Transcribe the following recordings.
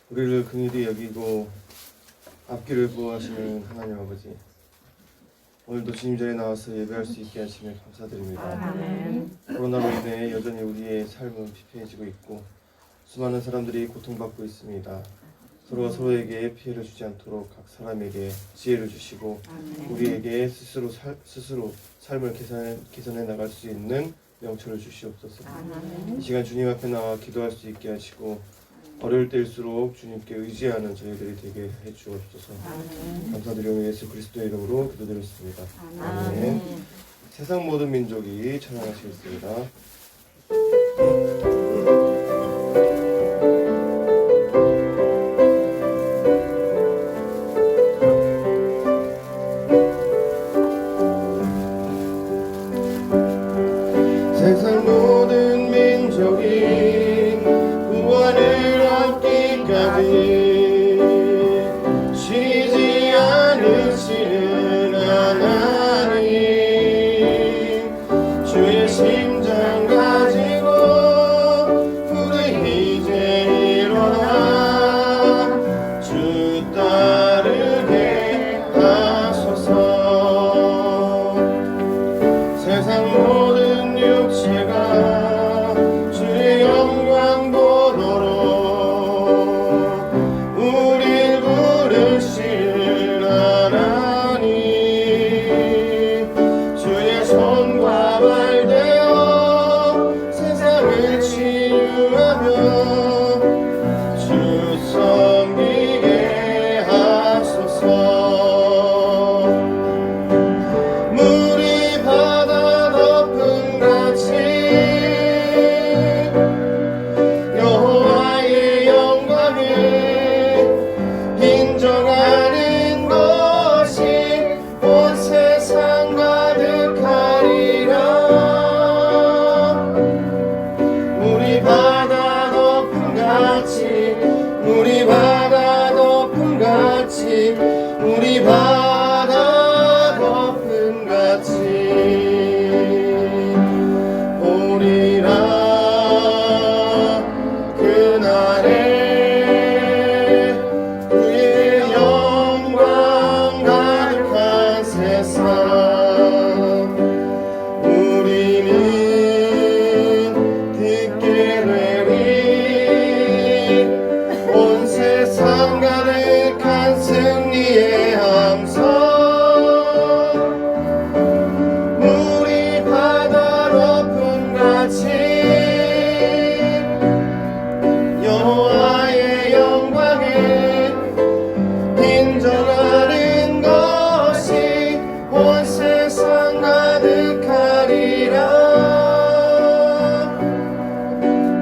우리를 긍휼히 여기고 앞길을 보호하시는 하나님 아버지, 오늘도 주님 자리에 나와서 예배할 수 있게 하시며 감사드립니다. 아멘. 코로나로 인해 여전히 우리의 삶은 피폐해지고 있고 수많은 사람들이 고통받고 있습니다. 서로가 서로에게 피해를 주지 않도록 각 사람에게 지혜를 주시고 우리에게 스스로 삶을 개선해 나갈 수 있는 명철을 주시옵소서. 이 시간 주님 앞에 나와 기도할 수 있게 하시고 어려울 때일수록 주님께 의지하는 저희들이 되게 해 주옵소서. 감사드리며 예수 그리스도의 이름으로 기도드렸습니다. 아멘. 세상 모든 민족이 찬양하시겠습니다. 세상 모든 민족이 구원을 얻기까지 쉬지 않으시는 하나님, 주의 심장 가지고 우리 이제 일어나 주 따르게 하소서. 세상 모든 육체가 주의 영광 보도록 우릴 부르실 하나님, 주의 손과 발 되어 세상을 치유하며 주 섬기게 하소서. 물이 바다 덮음같이 여호와의 영광을 인정하는 것이 온 세상 가득하리라. 물이 바다 덮음같이, 물이 바다 덮음같이, 물이 바다 덮음같이 오리라. 그날에 그의 영광 가득한 세상, 우리는 듣게 되리 온 세상 가득한 승리의 함성. 물이 바다 덮음같이 여호와의 영광을 인정하는 것이 온 세상 가득하리라.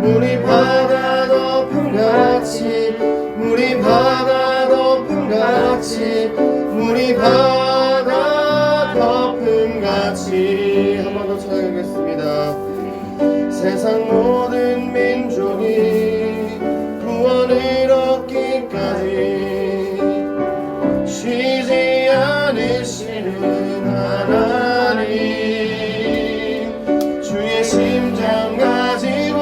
물이 바다 덮음같이, 물이 바다 덮음같이, 물이 바다 덮음같이. 한 번 더 찬양하겠습니다. 세상 모든 민족이 구원을 얻기까지 쉬지 않으시는 하나님, 주의 심장 가지고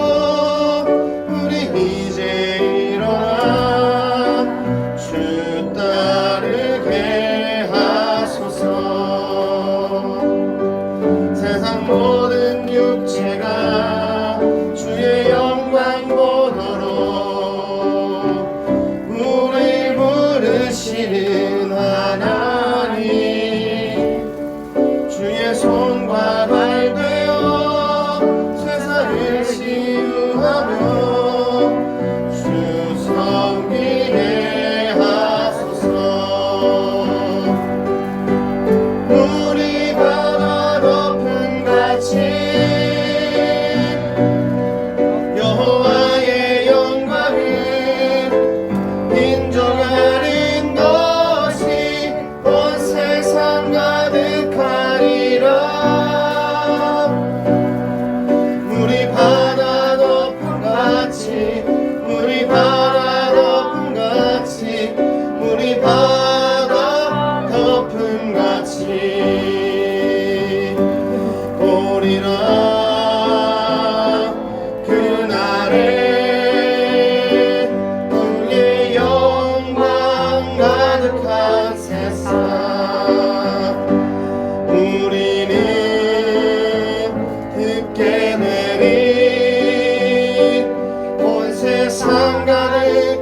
우리 이제 일어나 주 따르게 하소서. 세상 모든 육체가 주의 영광 보도록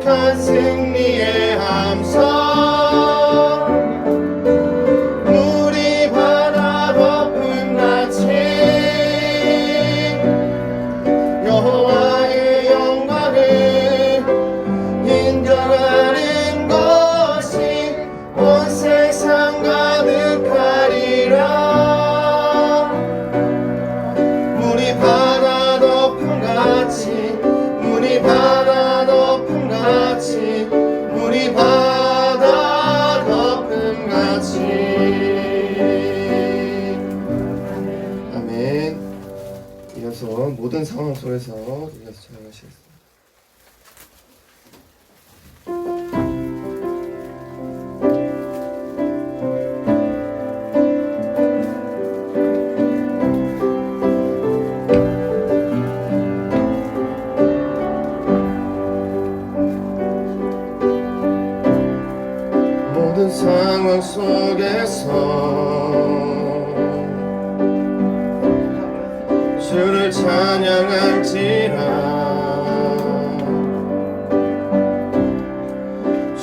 거룩한 승리의 함성 물이 바다 덮음같이 여호와의 영광을 인정하는 것이 온 세상 가득하리라. 물이 바다 덮음같이 물이 바다 덮음같이 물이 바다 덮음같이. 아멘. 이어서 모든 상황 속에서 이어서 찬양하시겠습니다. 모든 상황 속에서 주를 찬양할지라.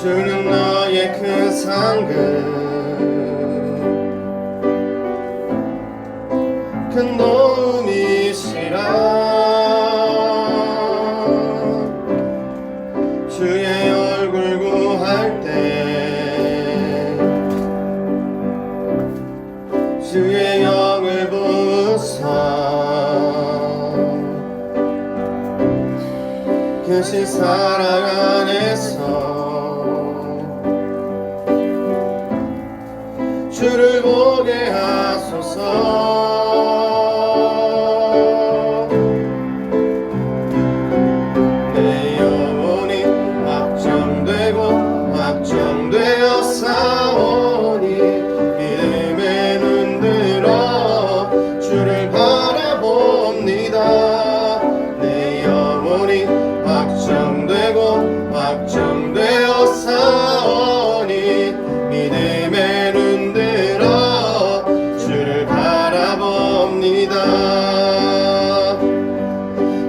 주는 너의 큰 상급 큰 도움이시라. 주의 얼굴 구할 때 주의 영을 부으사 크신 사랑 안에서 주를 보게 하소서. 내 영혼이 확정되어 싸우니 믿음에 눈들어 주를 바라봅니다. 내 영혼이 확정되어 싸우니 믿음에 눈들어 주를 바라봅니다.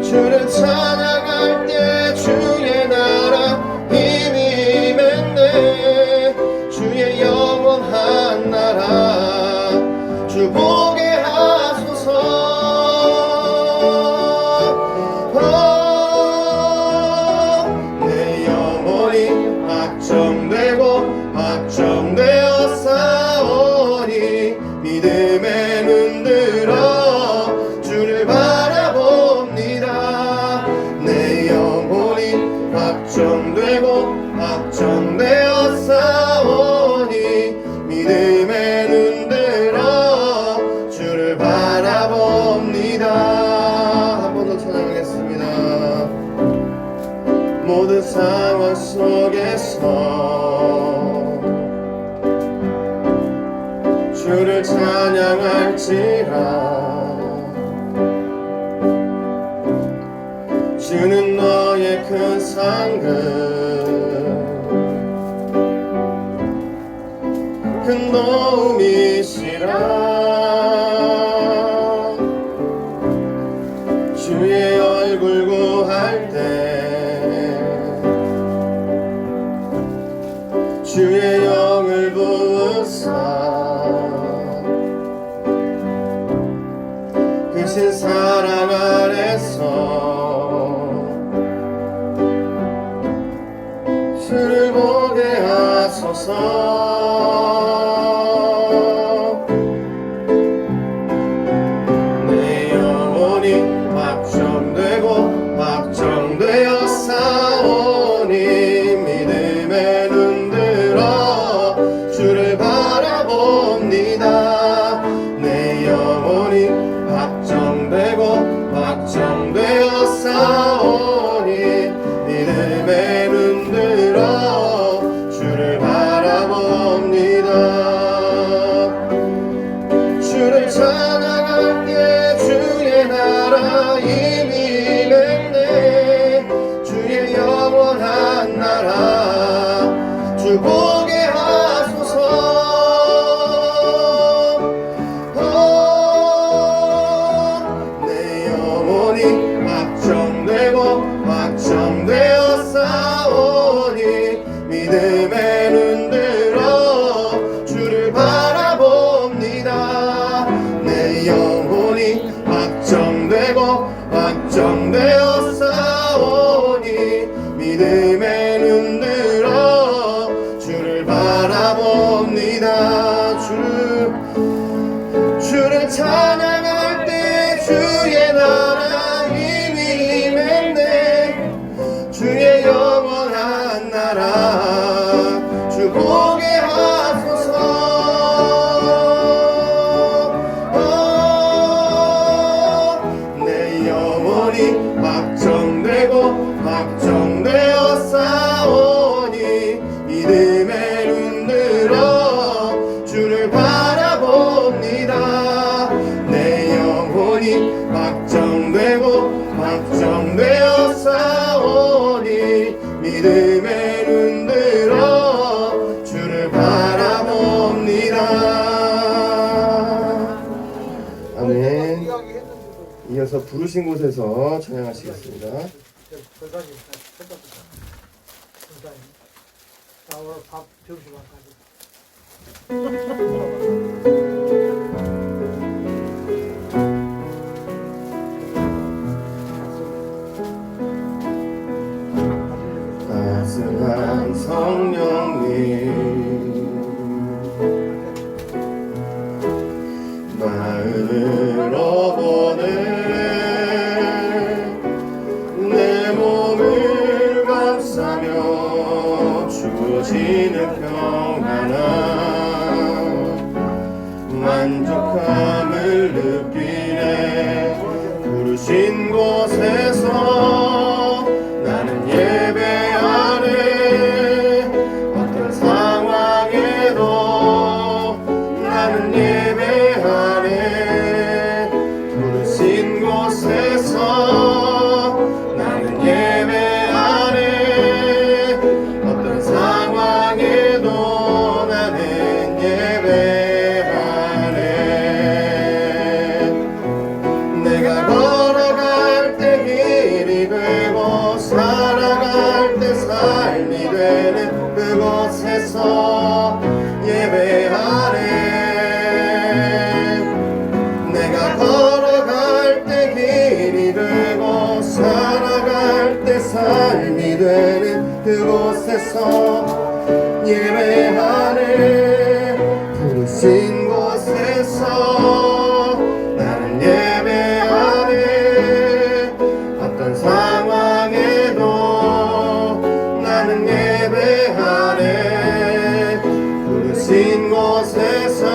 주를 찬양할 때 주의 나라 힘이 맺네. 주의 영원한 나라 주 보게 하소서. 내 영혼이 확정되어 싸우니 믿음에 눈들어 주를 바라봅니다. 내 영혼이 확정되어 싸우니 믿음에 눈들어 주를 바라봅니다. 한 번 더 찬양하겠습니다. 모든 상황 속에서 주를 찬양할지라. 주는 너의 큰 상급 큰 도움이시라. 주의 얼굴 구할 때 주의 영을 부으사 크신 사랑 안에서 주를 보게 하소서. 내 영혼이 확정되어 싸우니 믿음에 눈들어 주를 바라봅니다. 내 영혼이 확정되어 싸우니 믿음에 눈들어 주를 바라봅니다. 주를 찬양할 때 주의 나라 힘이 맺네. 주의 영원한 나라 주 보게 하소서. 내 영혼이 확정되어 싸워 믿음의 눈 들어 주를 바라봅니다. 아멘. 이어서 부르신 곳에서 찬양하시겠습니다. 오늘 밥 점심 왔까지. 따스한 성령님 마음으로 보내 내 몸을 감싸며 주어지는 평안함 만족함을 느끼네. 부르신 곳에서 나는 예배하네. 어떤 상황에도 나는 예배하네. 부르신 곳에서 나는 예배하네. 어떤 상황에도 나는 예배하네. 내가 걸어갈 때 길이 되고 살아갈 때 삶이 되는 그곳에서 예배하네. 내가 걸어갈 때 길이 되고 살아갈 때 삶이 되는 그곳에서 예배하네. 부르신 곳에서 나는 예배하네. 어떤 상황에도 나는 예배하네. 부르신 곳에서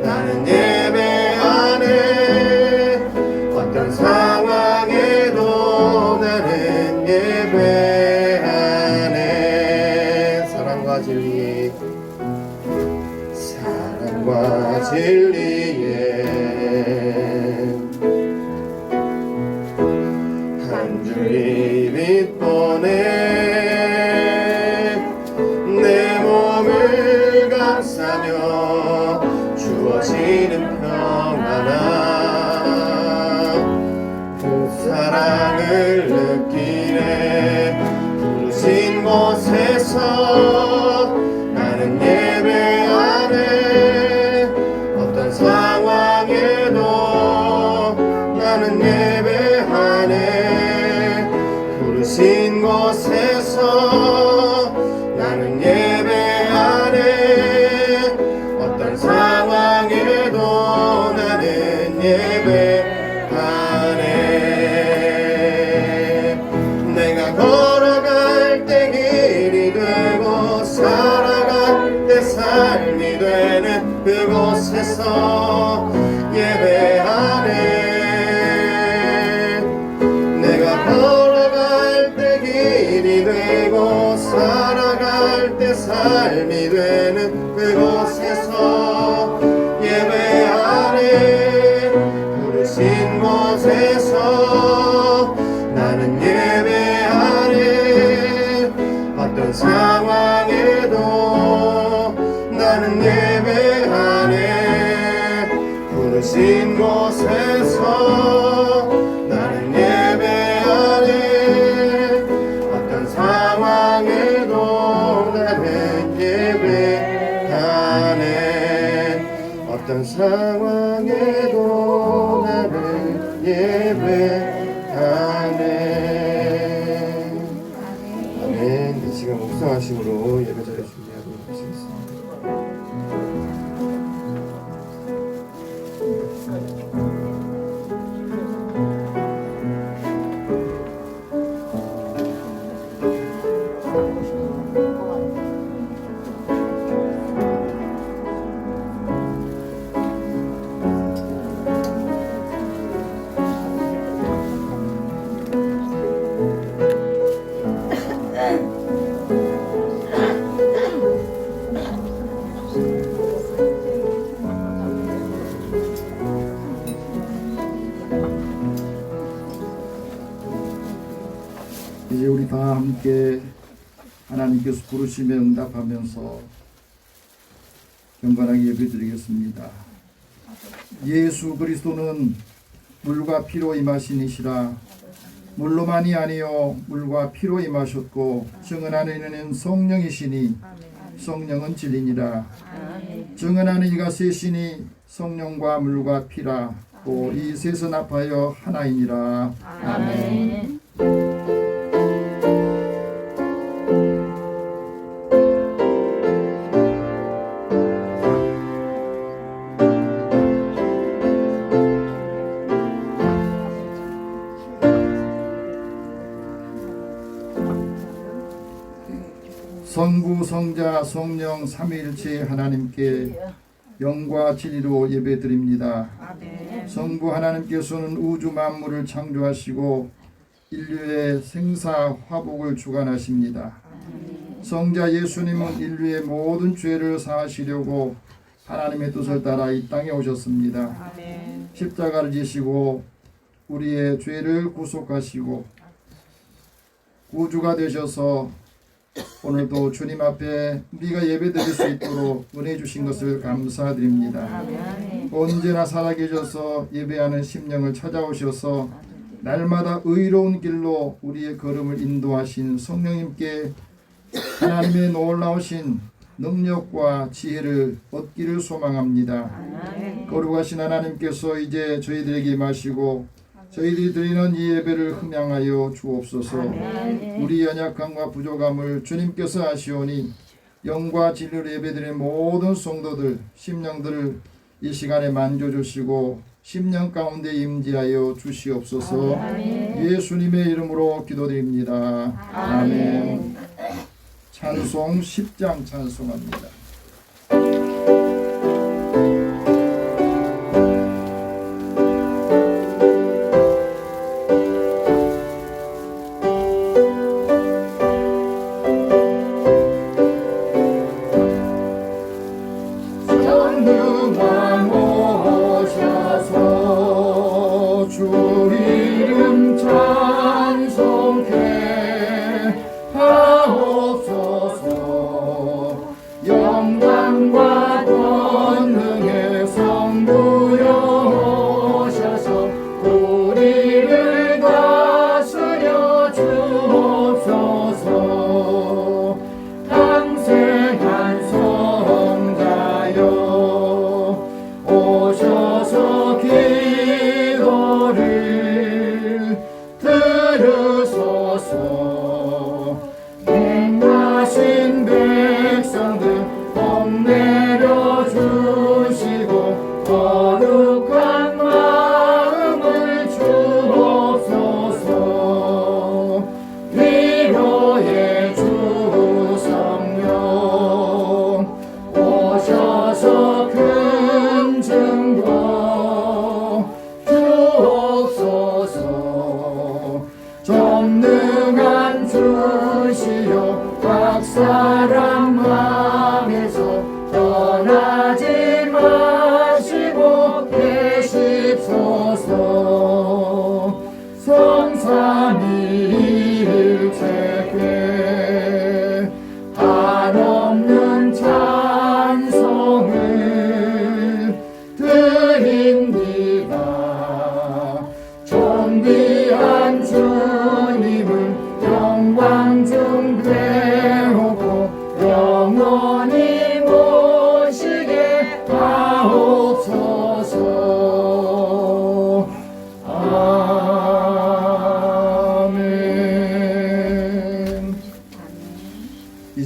나는 예배하네. 어떤 상황에도 나는 예배하네. 사랑과 진리에 한 줄이 빛 보내 내 몸을 감싸며 주어지는 평안함 그 사랑을 느끼네. 부르신 곳에서 나는 예배하네. 어떤 상황에도 나는 예배하네. 부르신 곳에서 나는 예배하네. 어떤 상황에도 나는 예배하네. 내가 걸어갈 때 길이 되고 살아갈 때 삶이 되는 그곳에서 예배하네. 내가 걸어갈 때 길이 되고 살아갈 때 삶이 되는 그곳에서 예배하네. 부르신 곳에서 나는 예배하네. 어떤 상황에도 나는 예배하네. 부르신 곳에서 나는 예배하네. 어떤 상황에도 나는 예배하네. 어떤 상황에도 나는 예배하네. 아멘. 이 시간 묵상하심으로 예배 자리 준비하도록 하시겠습니다. 이제 우리 다 함께 함께 하나님께서 부르심에 응답하면서 경건하게 예배드리겠습니다. 예수 그리스도는 물과 피로 임하신 이시라. 물로만이 아니요 물과 피로 임하셨고 증언하는 이는 성령이시니 성령은 진리니라. 증언하는 이가 셋이니 성령과 물과 피라. 또 이 셋은 합하여 하나이니라. 아멘. 성부 성자 성령 삼위일체 하나님께 영과 진리로 예배드립니다. 성부 하나님께서는 우주 만물을 창조하시고 인류의 생사 화복을 주관하십니다. 성자 예수님은 인류의 모든 죄를 사하시려고 하나님의 뜻을 따라 이 땅에 오셨습니다. 십자가를 지시고 우리의 죄를 구속하시고 구주가 되셔서 오늘도 주님 앞에 우리가 예배드릴 수 있도록 은혜 주신 것을 감사드립니다. 언제나 살아계셔서 예배하는 심령을 찾아오셔서 날마다 의로운 길로 우리의 걸음을 인도하신 성령님께 하나님의 놀라우신 능력과 지혜를 얻기를 소망합니다. 거룩하신 하나님께서 이제 저희들에게 임하시고 저희들이 드리는 이 예배를 흠양하여 주옵소서. 우리 연약함과 부족함을 주님께서 아시오니 영과 진리로 예배드리는 모든 성도들 심령들을 이 시간에 만져주시고 심령 가운데 임재하여 주시옵소서. 예수님의 이름으로 기도드립니다. 아멘. 찬송 10장 찬송합니다.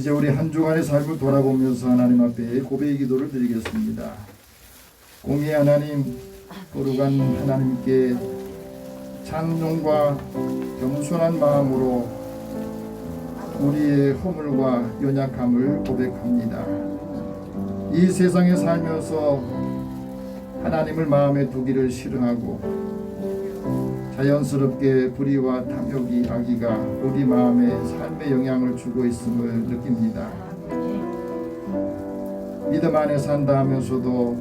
이제 우리 한 주간의 삶을 돌아보면서 하나님 앞에 고백의 기도를 드리겠습니다. 공의 하나님, 거룩한 하나님께 찬송과 겸손한 마음으로 우리의 허물과 연약함을 고백합니다. 이 세상에 살면서 하나님을 마음에 두기를 싫어하고 자연스럽게 불의와 탐욕이 악의가 우리 마음에 삶에 영향을 주고 있음을 느낍니다. 믿음 안에 산다 하면서도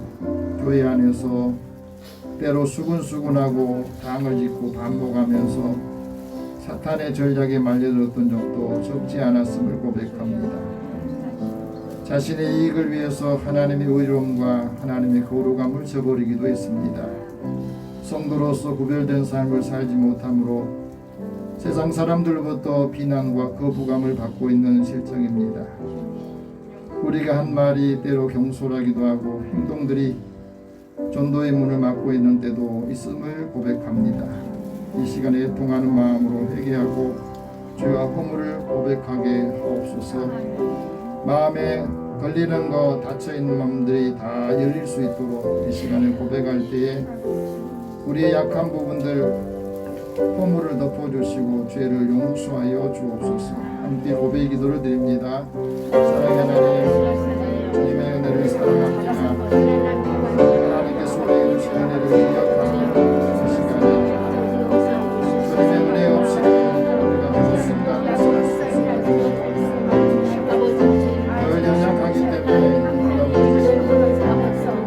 교회 안에서 때로 수근수근하고 당을 짓고 반복하면서 사탄의 전략에 말려들었던 적도 적지 않았음을 고백합니다. 자신의 이익을 위해서 하나님의 의로움과 하나님의 거룩함을 저버리기도 했습니다. 성도로서 구별된 삶을 살지 못함으로 세상 사람들로부터 비난과 거부감을 받고 있는 실정입니다. 우리가 한 말이 때로 경솔하기도 하고 행동들이 전도의 문을 막고 있는 때도 있음을 고백합니다. 이 시간에 통하는 마음으로 회개하고 죄와 허물을 고백하게 하옵소서. 마음에 걸리는 것, 닫혀있는 마음들이 다 열릴 수 있도록 이 시간에 고백할 때에 우리의 약한 부분들 허물을 덮어주시고 죄를 용서하여 주옵소서. 함께 고백 기도를 드립니다. 사랑의 하나님, 주님의 은혜를 사랑합니다. 하나님께서 우리에게 주신 은혜를 기억하며 이 시간에 주님의 은혜 없이는 우리가 무엇인가 할 수 없습니다. 늘 연약하기 때문에 하나님의 말씀을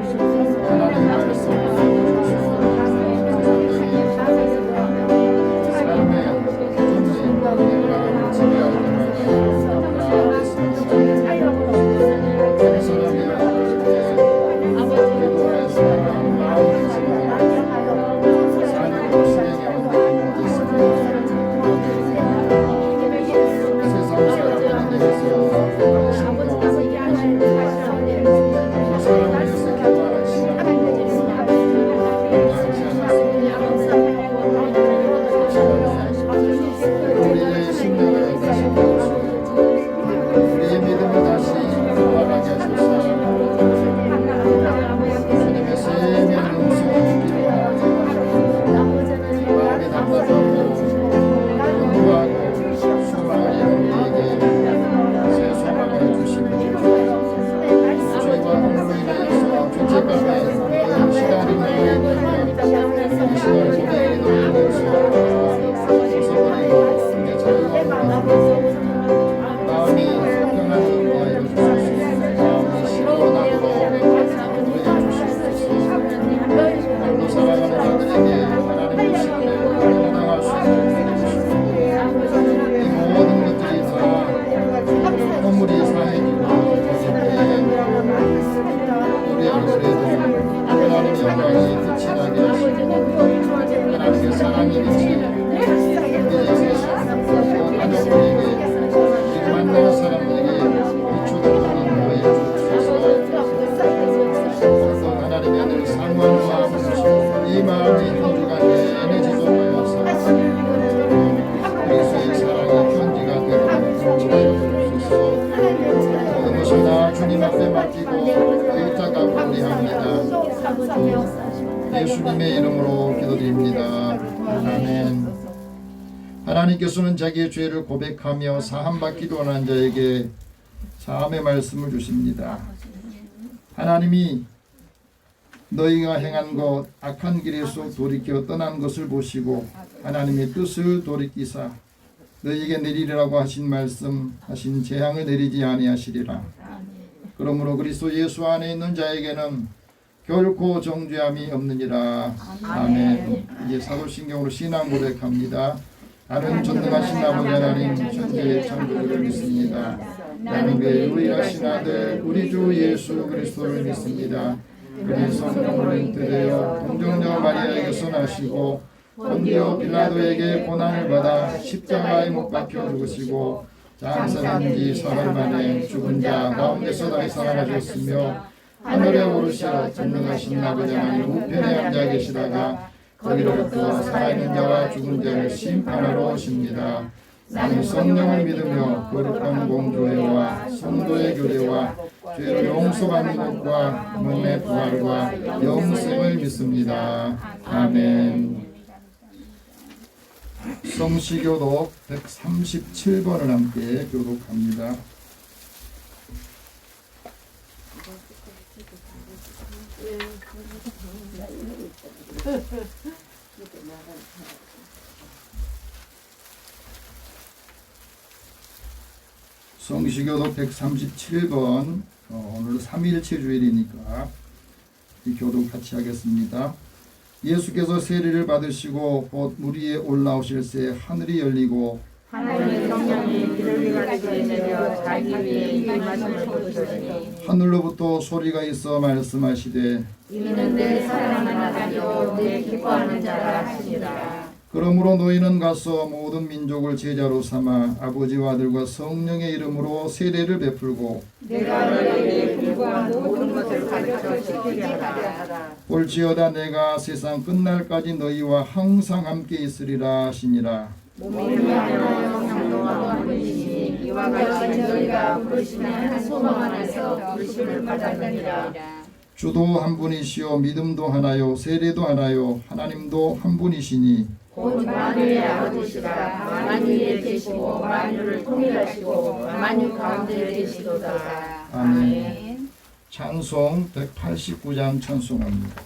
예수님의 이름으로 기도드립니다. 아멘. 하나님께서는 자기의 죄를 고백하며 사함받기도 원하는 자에게 사함의 말씀을 주십니다. 하나님이 너희가 행한 것 악한 길에서 돌이켜 떠난 것을 보시고 하나님의 뜻을 돌이키사 너희에게 내리리라고 하신 말씀 하신 재앙을 내리지 아니하시리라. 그러므로 그리스도 예수 안에 있는 자에게는 결코 정죄함이 없느니라. 아멘. 이제 사도신경으로 신앙 고백합니다. 나는 전능하신 아버지 하나님 천지의 창조주를 믿습니다. 나는 그의 유일하신 아들 우리 주 예수 그리스도를 믿습니다. 그는 성령으로 잉태되어 동정녀 마리아에게서 나시고 본디오 빌라도에게 고난을 받아 십자가에 못 박혀 죽으시고 장사된 지 사흘 만에 죽은 자 가운데서 다시 살아나셨으며 하늘에 오르셔 전능하신 아버지 하나님 우편에 앉아 계시다가 거기로부터 살아있는 자와 죽은 자를 심판하러 오십니다. 나는 성령을 믿으며 거룩한 공교회와 성도의 교제와 죄를 용서받는 것과 몸의 부활과 영생을 믿습니다. 아멘. 성시교독 137번을 함께 교독합니다. 성시교독 137번 오늘 3.1체 주일이니까 이 교독 같이 하겠습니다. 예수께서 세례를 받으시고 곧 물 위에 올라오실새 하늘이 열리고 하나님의 성령이 비둘기 같이 내려 자기 위에 임하심을 보시더니 하늘로부터 소리가 있어 말씀하시되 이는 내 사랑하는 아들이요 내 기뻐하는 자라 하시니라. 그러므로 너희는 가서 모든 민족을 제자로 삼아 아버지와 아들과 성령의 이름으로 세례를 베풀고 내가 너희에게 불구한 모든 것을 가르쳐 지키게 하라. 볼지어다 내가 세상 끝날까지 너희와 항상 함께 있으리라 하시니라. 몸이 하여 성령과 한 분이시니 이와 같이 너희가 부르시는 한 소망 안에서 부르심을 받았느니라. 주도 한 분이시요 믿음도 하나요 세례도 하나요 하나님도 한 분이시니 곧 만유의 아버지시라. 만유 위에 계시고 만유를 통일하시고 만유 가운데 계시도다. 아멘. 찬송 189장 찬송합니다.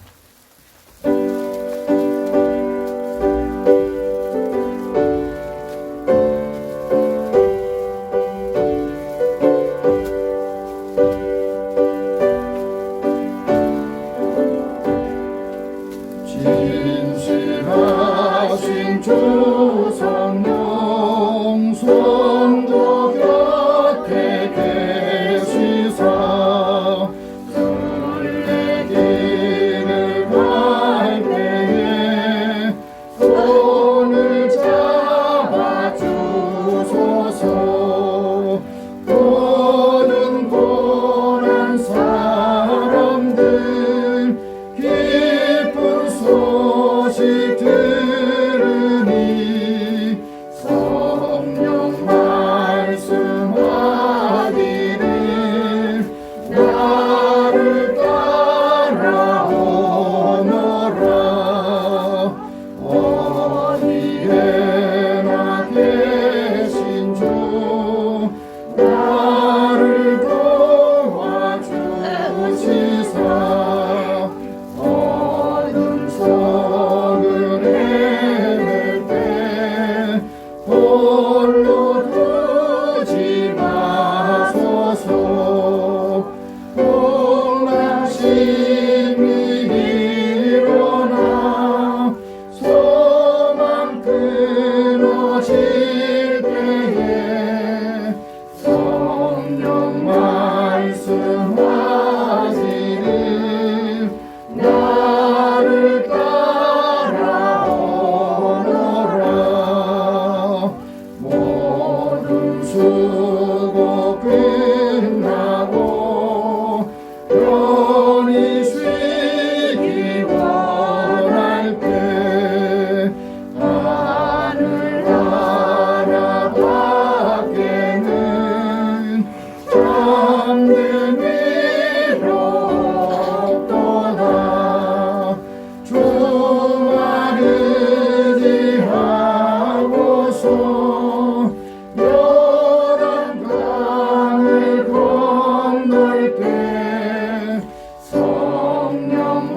진실하신 주 성령 성도 곁에 계시사 설레기를 할 때에 손을 잡아주소서. 모든 고난 사람들 기쁜 소식 들으니 성령 말씀하기를 나를 따라오너라. 어디에나 계신 주 나를 도와주시사. 어둠 속을 헤맬 때 홀로 두지 마소서. 공난심이 일어나 소망 끊어질 때에 성령 말씀하시는 나를 따라오너라. 모든 수고 끝나고 편히 쉬기 원할 때 하늘 나라 밖에는 잠든 위로 없도다. 주만 의지하고서 요단강을 건널 때 성령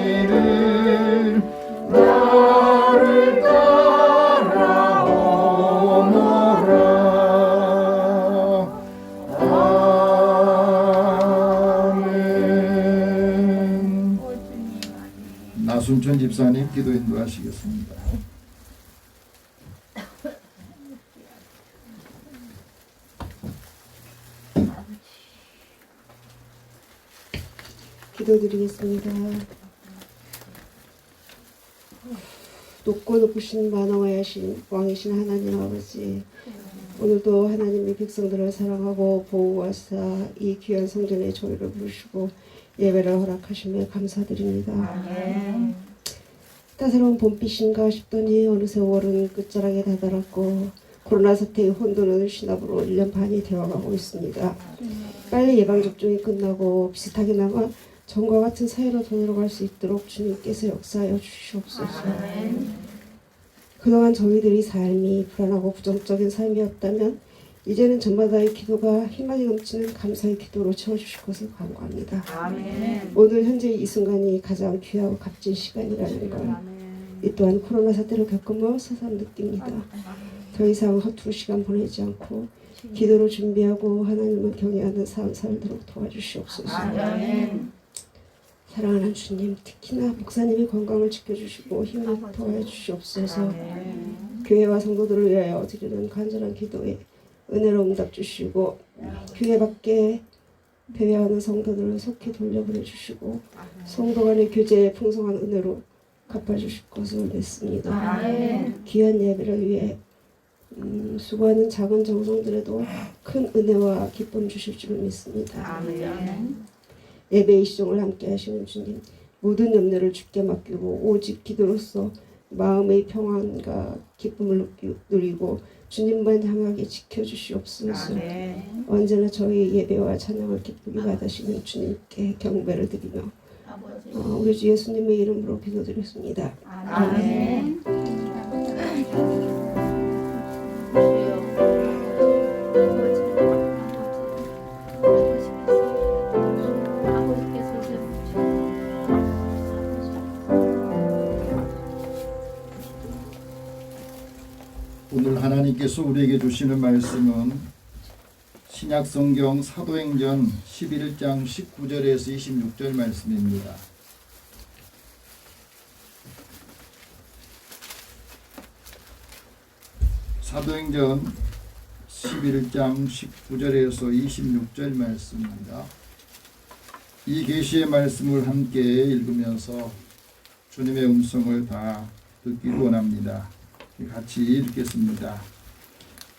말씀하기를 나를 따라오너라. 아멘. 나순천 집사님 기도 인도하시겠습니다. 기도드리겠습니다. 높고 높으신 만왕하신 왕이신 하나님 아버지, 오늘도 하나님의 백성들을 사랑하고 보호하사 이 귀한 성전의 조리를 부르시고 예배를 허락하시며 감사드립니다. 따사로운 봄빛인가 싶더니 어느새 5월은 끝자락에 다다랐고 코로나 사태의 혼돈은 신압으로 1년 반이 되어가고 있습니다. 빨리 예방접종이 끝나고 비슷하게나마 전과 같은 사회로 돌아갈 수 있도록 주님께서 역사하여 주시옵소서. 그동안 저희들이 삶이 불안하고 부정적인 삶이었다면 이제는 저마다의 기도가 희망이 넘치는 감사의 기도로 채워주실 것을 간구합니다. 오늘 현재 이 순간이 가장 귀하고 값진 시간이라는 것, 이 또한 코로나 사태를 겪으며 새삼 느낍니다. 더 이상 허투루 시간 보내지 않고 기도로 준비하고 하나님을 경외하는 삶 살도록 도와주시옵소서. 사랑하는 주님, 특히나 목사님의 건강을 지켜주시고 힘을 더해 주시옵소서. 교회와 성도들을 위하여 드리는 간절한 기도에 은혜로 응답 주시고 교회 밖에 배회하는 성도들을 속히 돌려보내 주시고 성도 간의 교제에 풍성한 은혜로 갚아주실 것을 믿습니다. 귀한 예배를 위해 수고하는 작은 정성들에도 큰 은혜와 기쁨 주실 줄 믿습니다. 예배의 시종을 함께 하시는 주님, 모든 염려를 주께 맡기고 오직 기도로서 마음의 평안과 기쁨을 누리고 주님만 향하게 지켜주시옵소서. 언제나 저희 예배와 찬양을 기쁘게 받으시는 주님께 경배를 드리며 우리 주 예수님의 이름으로 기도드렸습니다. 아멘. 오늘 하나님께서 우리에게 주시는 말씀은 신약성경 사도행전 11장 19절에서 26절 말씀입니다. 사도행전 11장 19절에서 26절 말씀입니다. 이 계시의 말씀을 함께 읽으면서 주님의 음성을 다 듣기를 원합니다. 같이 읽겠습니다.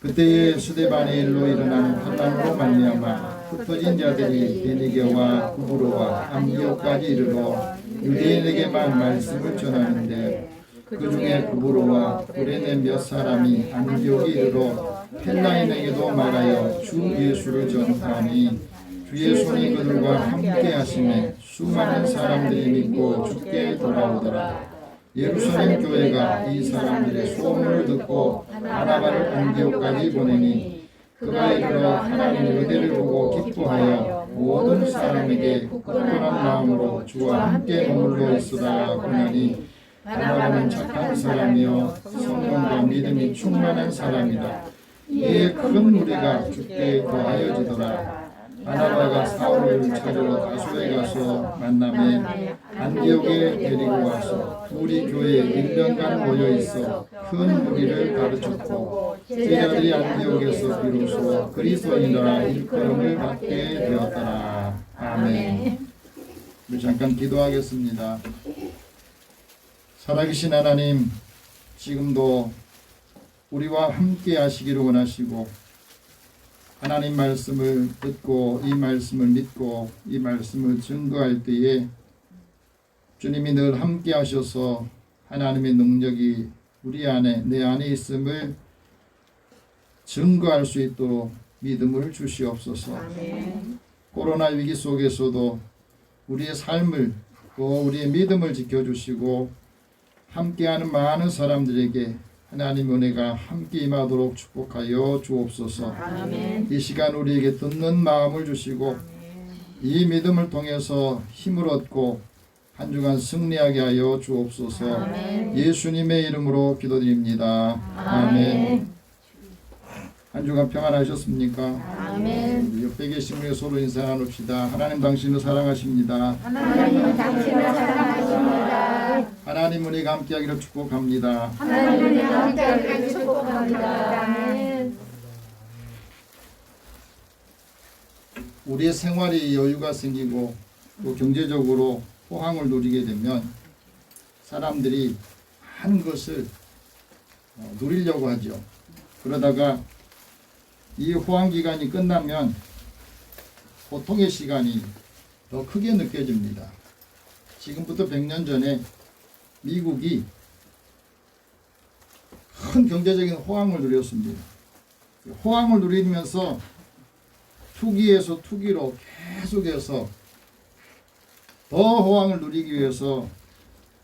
그때에 스데반의 일로 일어나는 환난으로 말미암아 흩어진 자들이 베니게와 구브로와 안디옥까지 이르러 유대인에게만 말씀을 전하는데 그 중에 구브로와 구레네 몇 사람이 안디옥에 이르러 헬라인에게도 말하여 주 예수를 전하니 주의 손이 그들과 함께 하시매 수많은 사람들이 믿고 주께 돌아오더라. 예루살렘 교회가 이 사람들의 소문을 듣고 바나바를 안디옥까지 보내니 그가 이르러 하나님의 은혜를 보고 기뻐하여 모든 사람에게 굳건한 마음으로 주와 함께 머물러 있으라 하니 바나바는 착한 사람이요 성령과 믿음이 충만한 사람이다. 이에 큰 무리가 주께 더하여지더라. 바나바가 사울을 찾으러 다소에 가서 만나매 안디옥에 데리고 와서 우리 교회에 1년간 모여 있어 큰 무리를 가르쳤고 제자들이 안디옥에서 비로소 그리스도인이라 일컬음을 받게 되었더라. 아멘. 우리 잠깐 기도하겠습니다. 살아계신 하나님, 지금도 우리와 함께 하시기를 원하시고 하나님 말씀을 듣고 이 말씀을 믿고 이 말씀을 증거할 때에 주님이 늘 함께 하셔서 하나님의 능력이 우리 안에 내 안에 있음을 증거할 수 있도록 믿음을 주시옵소서. 코로나 위기 속에서도 우리의 삶을 또 우리의 믿음을 지켜주시고 함께하는 많은 사람들에게 하나님 은혜가 함께 임하도록 축복하여 주옵소서. 이 시간 우리에게 듣는 마음을 주시고 이 믿음을 통해서 힘을 얻고 한 주간 승리하게 하여 주옵소서. 예수님의 이름으로 기도드립니다. 아멘. 한 주간 평안하셨습니까? 아멘. 옆에 계신 분에 서로 인사 나눕시다. 하나님 당신을 사랑하십니다. 하나님 당신을 사랑하십니다. 하나님 은혜가 함께하기를 축복합니다. 하나님의 함께하기를 축복합니다. 아멘. 우리의 생활이 여유가 생기고 또 경제적으로 호황을 누리게 되면 사람들이 한 것을 누리려고 하죠. 그러다가 이 호황 기간이 끝나면 고통의 시간이 더 크게 느껴집니다. 지금부터 100년 전에 미국이 큰 경제적인 호황을 누렸습니다. 호황을 누리면서 투기에서 투기로 계속해서 더 호황을 누리기 위해서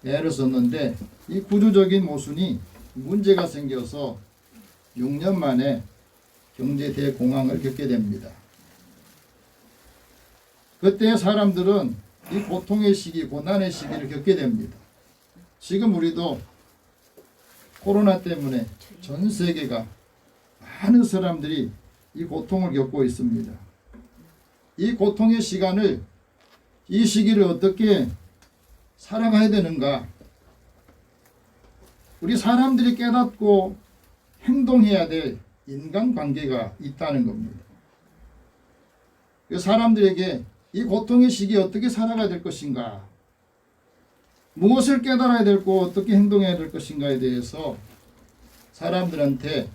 애를 썼는데 이 구조적인 모순이 문제가 생겨서 6년 만에 경제 대공황을 겪게 됩니다. 그때 사람들은 이 고통의 시기, 고난의 시기를 겪게 됩니다. 지금 우리도 코로나 때문에 전 세계가 많은 사람들이 이 고통을 겪고 있습니다. 이 고통의 시간을, 이 시기를 어떻게 살아가야 되는가? 우리 사람들이 깨닫고 행동해야 될 인간관계가 있다는 겁니다. 그 사람들에게 이 고통의 시기에 어떻게 살아가야 될 것인가, 무엇을 깨달아야 되고 어떻게 행동해야 될 것인가에 대해서 사람들한테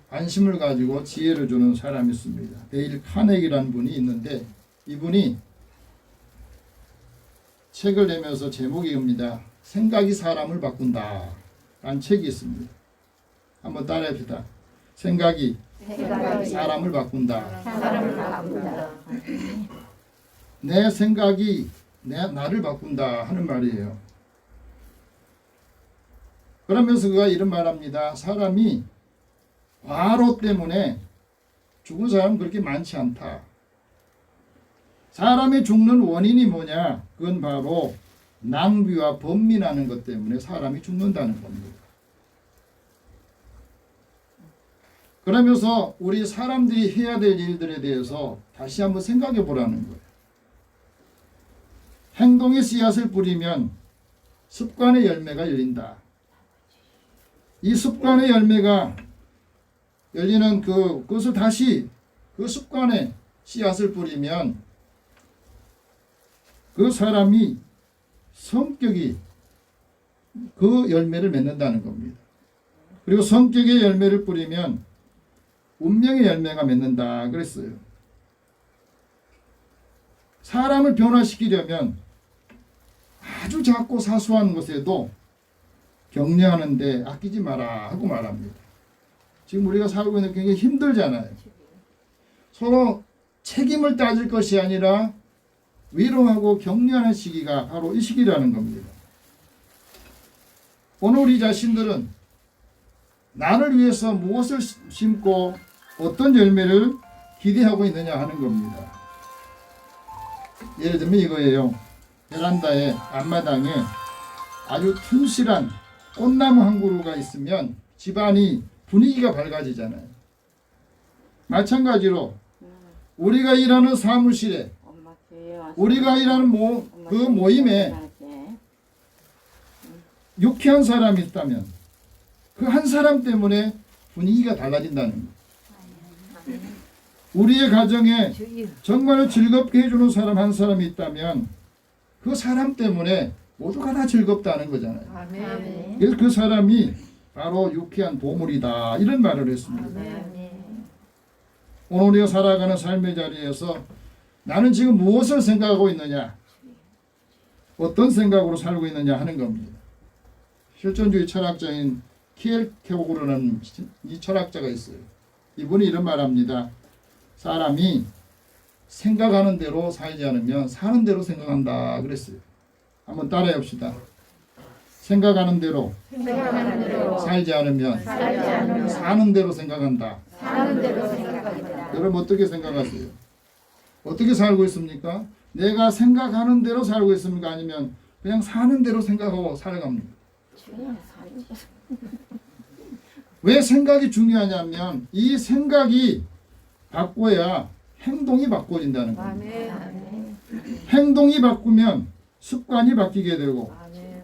관심을 가지고 지혜를 주는 사람이 있습니다. 데일 카네기라는 분이 있는데, 이분이 책을 내면서 제목이 입니다. 생각이 사람을 바꾼다 라는 책이 있습니다. 한번 따라합시다. 생각이 사람을 바꾼다. 사람을 바꾼다. 내 생각이 나를 바꾼다 하는 말이에요. 그러면서 그가 이런 말합니다. 사람이 과로 때문에 죽은 사람은 그렇게 많지 않다. 사람이 죽는 원인이 뭐냐? 그건 바로 낭비와 번민하는 것 때문에 사람이 죽는다는 겁니다. 그러면서 우리 사람들이 해야 될 일들에 대해서 다시 한번 생각해 보라는 거예요. 행동의 씨앗을 뿌리면 습관의 열매가 열린다. 이 습관의 열매가 열리는 그것을 다시 그 습관에 씨앗을 뿌리면 그 사람이 성격이 그 열매를 맺는다는 겁니다. 그리고 성격의 열매를 뿌리면 운명의 열매가 맺는다 그랬어요. 사람을 변화시키려면 아주 작고 사소한 것에도 격려하는데 아끼지 마라 하고 말합니다. 지금 우리가 살고 있는 게 굉장히 힘들잖아요. 서로 책임을 따질 것이 아니라 위로하고 격려하는 시기가 바로 이 시기라는 겁니다. 오늘 우리 자신들은 나를 위해서 무엇을 심고 어떤 열매를 기대하고 있느냐 하는 겁니다. 예를 들면 이거예요. 베란다에 앞마당에 아주 튼실한 꽃나무 한 그루가 있으면 집안이 분위기가 밝아지잖아요. 마찬가지로 우리가 일하는 사무실에, 우리가 일하는 그 모임에 유쾌한 사람이 있다면 그 한 사람 때문에 분위기가 달라진다는 거예요. 우리의 가정에 정말로 즐겁게 해주는 사람 한 사람이 있다면 그 사람 때문에 모두가 다 즐겁다는 거잖아요. 아멘. 그래서 그 사람이 바로 유쾌한 보물이다 이런 말을 했습니다. 오늘 우리가 살아가는 삶의 자리에서 나는 지금 무엇을 생각하고 있느냐, 어떤 생각으로 살고 있느냐 하는 겁니다. 실존주의 철학자인 키엘케고르라는 이 철학자가 있어요. 이분이 이런 말합니다. 사람이 생각하는 대로 살지 않으면 사는 대로 생각한다 그랬어요. 한번 따라해 봅시다. 생각하는 대로 살지 않으면 사는 대로 생각한다. 사는 대로 생각한다. 여러분 어떻게 생각하세요? 어떻게 살고 있습니까? 내가 생각하는 대로 살고 있습니까? 아니면 그냥 사는 대로 생각하고 살아갑니까? 왜 생각이 중요하냐면 이 생각이 바꿔야 행동이 바꿔진다는 겁니다. 행동이 바꾸면 습관이 바뀌게 되고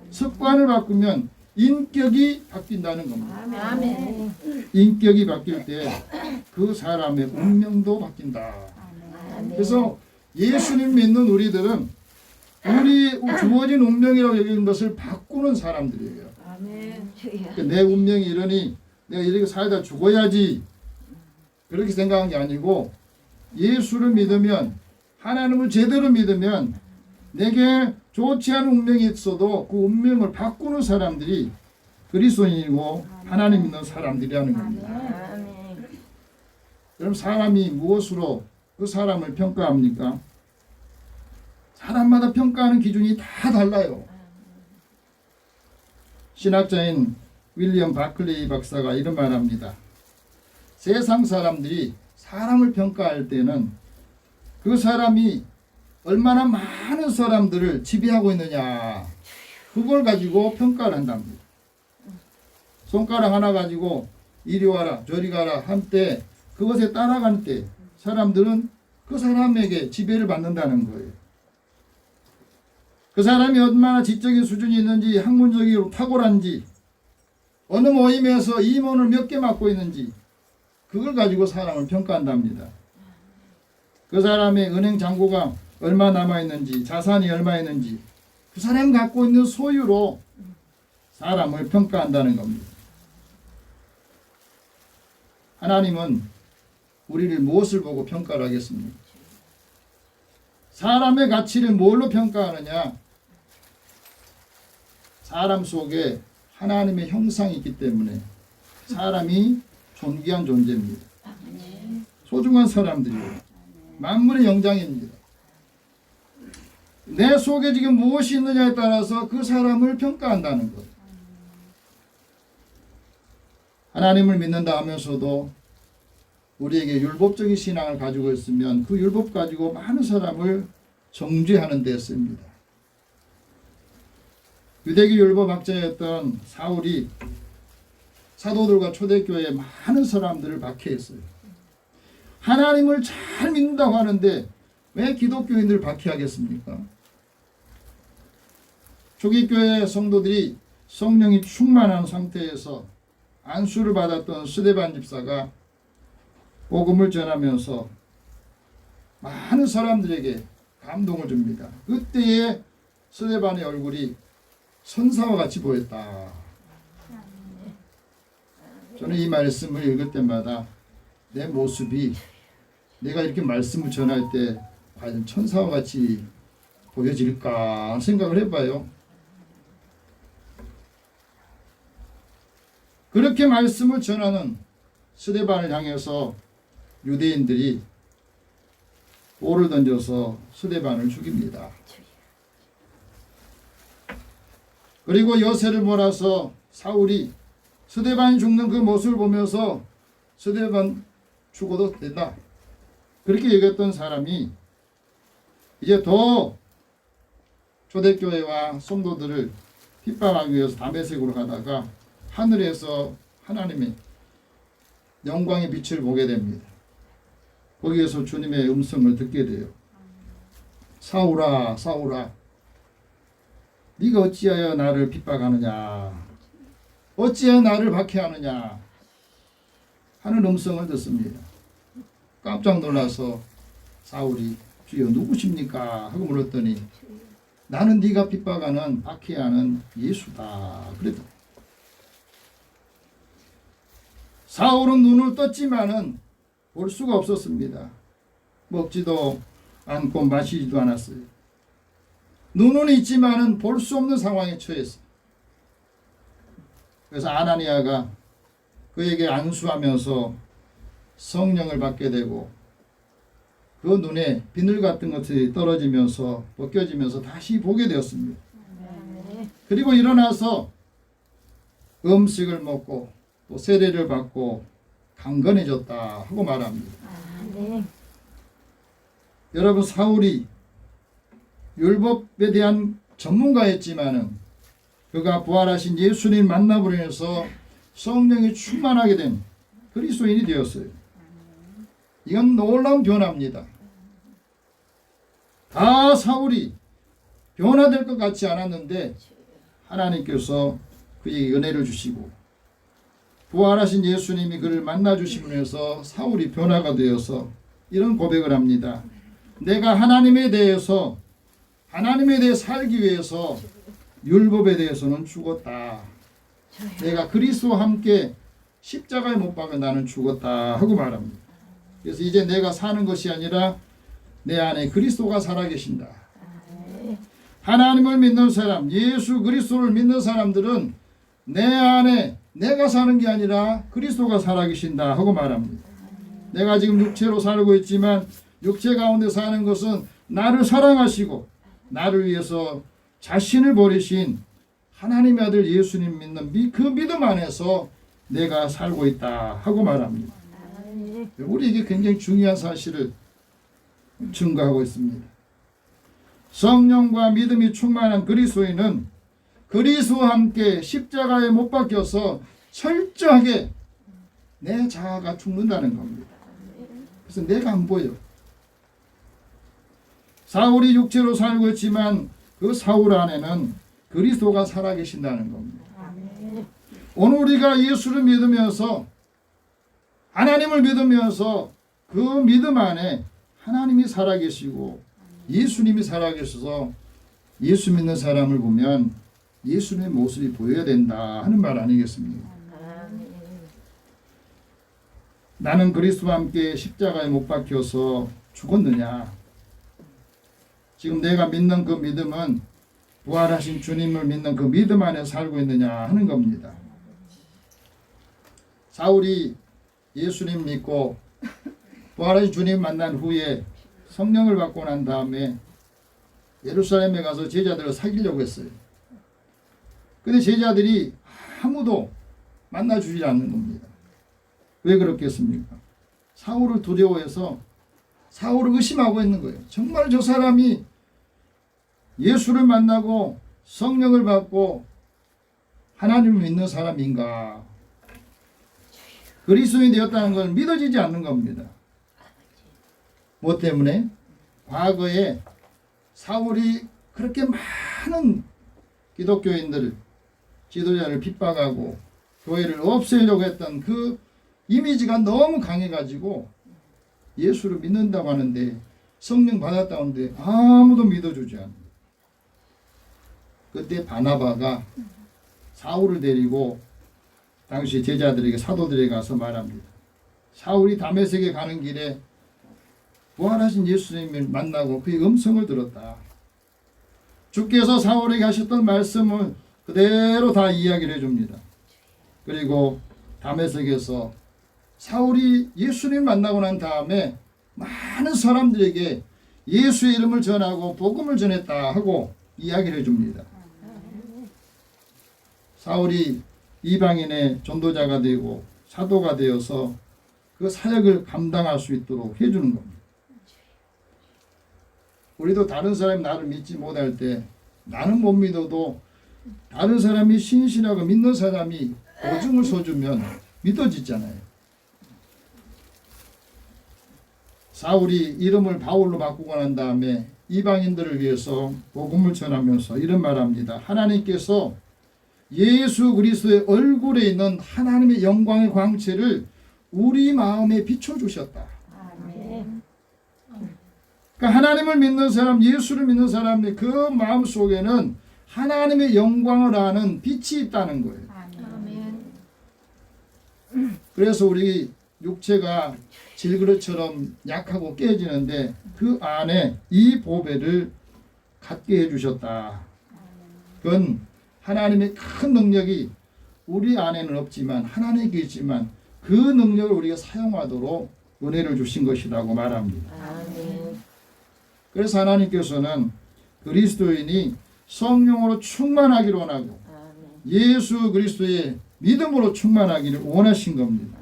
습관을 바꾸면 인격이 바뀐다는 겁니다. 인격이 바뀔 때 그 사람의 운명도 바뀐다. 그래서 예수님 믿는 우리들은 우리 주어진 운명이라고 여기는 것을 바꾸는 사람들이에요. 그러니까 내 운명이 이러니 내가 이렇게 살다 죽어야지 그렇게 생각한 게 아니고 예수를 믿으면, 하나님을 제대로 믿으면 내게 좋지 않은 운명이 있어도 그 운명을 바꾸는 사람들이 그리스도인이고 하나님 믿는 사람들이라는 겁니다. 그럼 사람이 무엇으로 그 사람을 평가합니까? 사람마다 평가하는 기준이 다 달라요. 신학자인 윌리엄 바클레이 박사가 이런 말합니다. 세상 사람들이 사람을 평가할 때는 그 사람이 얼마나 많은 사람들을 지배하고 있느냐, 그걸 가지고 평가를 한답니다. 손가락 하나 가지고 이리 와라 저리 가라 할 때 그것에 따라갈 때 사람들은 그 사람에게 지배를 받는다는 거예요. 그 사람이 얼마나 지적인 수준이 있는지, 학문적으로 탁월한지, 어느 모임에서 임원을 몇 개 맡고 있는지, 그걸 가지고 사람을 평가한답니다. 그 사람의 은행 잔고가 얼마 남아있는지, 자산이 얼마 있는지, 그 사람이 갖고 있는 소유로 사람을 평가한다는 겁니다. 하나님은 우리를 무엇을 보고 평가를 하겠습니까? 사람의 가치를 뭘로 평가하느냐? 사람 속에 하나님의 형상이 있기 때문에 사람이 존귀한 존재입니다. 소중한 사람들이에요. 만물의 영장입니다. 내 속에 지금 무엇이 있느냐에 따라서 그 사람을 평가한다는 것. 하나님을 믿는다 하면서도 우리에게 율법적인 신앙을 가지고 있으면 그 율법 가지고 많은 사람을 정죄하는 데 씁니다. 유대교 율법학자였던 사울이 사도들과 초대교회에 많은 사람들을 박해했어요. 하나님을 잘 믿는다고 하는데 왜 기독교인들을 박해하겠습니까? 초기 교회 성도들이 성령이 충만한 상태에서 안수를 받았던 스데반 집사가 복음을 전하면서 많은 사람들에게 감동을 줍니다. 그때의 스데반의 얼굴이 천사와 같이 보였다. 저는 이 말씀을 읽을 때마다 내 모습이 내가 이렇게 말씀을 전할 때 과연 천사와 같이 보여질까 생각을 해봐요. 그렇게 말씀을 전하는 스데반을 향해서 유대인들이 돌을 던져서 스데반을 죽입니다. 그리고 여세를 몰아서 사울이 스데반이 죽는 그 모습을 보면서 스데반 죽어도 된다, 그렇게 얘기했던 사람이 이제 더 초대교회와 성도들을 핍박하기 위해서 다메섹으로 가다가 하늘에서 하나님의 영광의 빛을 보게 됩니다. 거기에서 주님의 음성을 듣게 돼요. 사울아, 사울아, 네가 어찌하여 나를 핍박하느냐, 어찌하여 나를 박해하느냐 하는 음성을 듣습니다. 깜짝 놀라서 사울이 주여 누구십니까 하고 물었더니 나는 네가 핍박하는 박해하는 예수다 그랬다. 사울은 눈을 떴지만은 볼 수가 없었습니다. 먹지도 않고 마시지도 않았어요. 눈은 있지만은 볼 수 없는 상황에 처했어요. 그래서 아나니아가 그에게 안수하면서 성령을 받게 되고 그 눈에 비늘 같은 것들이 떨어지면서 벗겨지면서 다시 보게 되었습니다. 그리고 일어나서 음식을 먹고 또 세례를 받고 강건해졌다 하고 말합니다. 여러분, 사울이 율법에 대한 전문가였지만은 그가 부활하신 예수님 만남으로 인해서 성령이 충만하게 된 그리스도인이 되었어요. 이건 놀라운 변화입니다. 다 사울이 변화될 것 같지 않았는데 하나님께서 그에게 은혜를 주시고 부활하신 예수님이 그를 만나주심으로 해서 사울이 변화가 되어서 이런 고백을 합니다. 내가 하나님에 대해 살기 위해서 율법에 대해서는 죽었다. 내가 그리스도와 함께 십자가에 못 박아 나는 죽었다 하고 말합니다. 그래서 이제 내가 사는 것이 아니라 내 안에 그리스도가 살아계신다. 하나님을 믿는 사람, 예수 그리스도를 믿는 사람들은 내 안에 내가 사는 게 아니라 그리스도가 살아계신다 하고 말합니다. 내가 지금 육체로 살고 있지만 육체 가운데 사는 것은 나를 사랑하시고 나를 위해서 자신을 버리신 하나님의 아들 예수님 믿는 그 믿음 안에서 내가 살고 있다 하고 말합니다. 우리에게 굉장히 중요한 사실을 증거하고 있습니다. 성령과 믿음이 충만한 그리스도인은 그리스도와 함께 십자가에 못 박혀서 철저하게 내 자아가 죽는다는 겁니다. 그래서 내가 안 보여. 사울이 육체로 살고 있지만 그 사울 안에는 그리스도가 살아계신다는 겁니다. 오늘 우리가 예수를 믿으면서 하나님을 믿으면서 그 믿음 안에 하나님이 살아계시고 예수님이 살아계셔서 예수 믿는 사람을 보면 예수님의 모습이 보여야 된다 하는 말 아니겠습니까? 나는 그리스도와 함께 십자가에 못 박혀서 죽었느냐? 지금 내가 믿는 그 믿음은 부활하신 주님을 믿는 그 믿음 안에 살고 있느냐 하는 겁니다. 사울이 예수님 믿고 부활하신 주님 만난 후에 성령을 받고 난 다음에 예루살렘에 가서 제자들을 사귀려고 했어요. 근데 제자들이 아무도 만나주지 않는 겁니다. 왜 그렇겠습니까? 사울을 두려워해서 사울을 의심하고 있는 거예요. 정말 저 사람이 예수를 만나고 성령을 받고 하나님을 믿는 사람인가? 그리스도인이 되었다는 걸 믿어지지 않는 겁니다. 뭐 때문에? 과거에 사울이 그렇게 많은 기독교인들을 지도자를 핍박하고 교회를 없애려고 했던 그 이미지가 너무 강해가지고 예수를 믿는다고 하는데 성령 받았다고 하는데 아무도 믿어주지 않아요. 그때 바나바가 사울을 데리고 당시 제자들에게 사도들에게 가서 말합니다. 사울이 다메섹에 가는 길에 부활하신 예수님을 만나고 그의 음성을 들었다. 주께서 사울에게 하셨던 말씀을 그대로 다 이야기를 해줍니다. 그리고 다메섹에서 사울이 예수님 만나고 난 다음에 많은 사람들에게 예수의 이름을 전하고 복음을 전했다 하고 이야기를 해줍니다. 사울이 이방인의 전도자가 되고 사도가 되어서 그 사역을 감당할 수 있도록 해주는 겁니다. 우리도 다른 사람이 나를 믿지 못할 때 나는 못 믿어도 다른 사람이 신실하고 믿는 사람이 보증을 서주면 믿어지잖아요. 사울이 이름을 바울로 바꾸고 난 다음에 이방인들을 위해서 복음을 전하면서 이런 말합니다. 하나님께서 예수 그리스도의 얼굴에 있는 하나님의 영광의 광채를 우리 마음에 비춰주셨다. 그러니까 하나님을 믿는 사람, 예수를 믿는 사람의 그 마음 속에는 하나님의 영광을 아는 빛이 있다는 거예요. 그래서 우리 육체가 질그릇처럼 약하고 깨지는데 그 안에 이 보배를 갖게 해주셨다. 그건 하나님의 큰 능력이 우리 안에는 없지만 하나님께 있지만 그 능력을 우리가 사용하도록 은혜를 주신 것이라고 말합니다. 그래서 하나님께서는 그리스도인이 성령으로 충만하기를 원하고 예수 그리스도의 믿음으로 충만하기를 원하신 겁니다.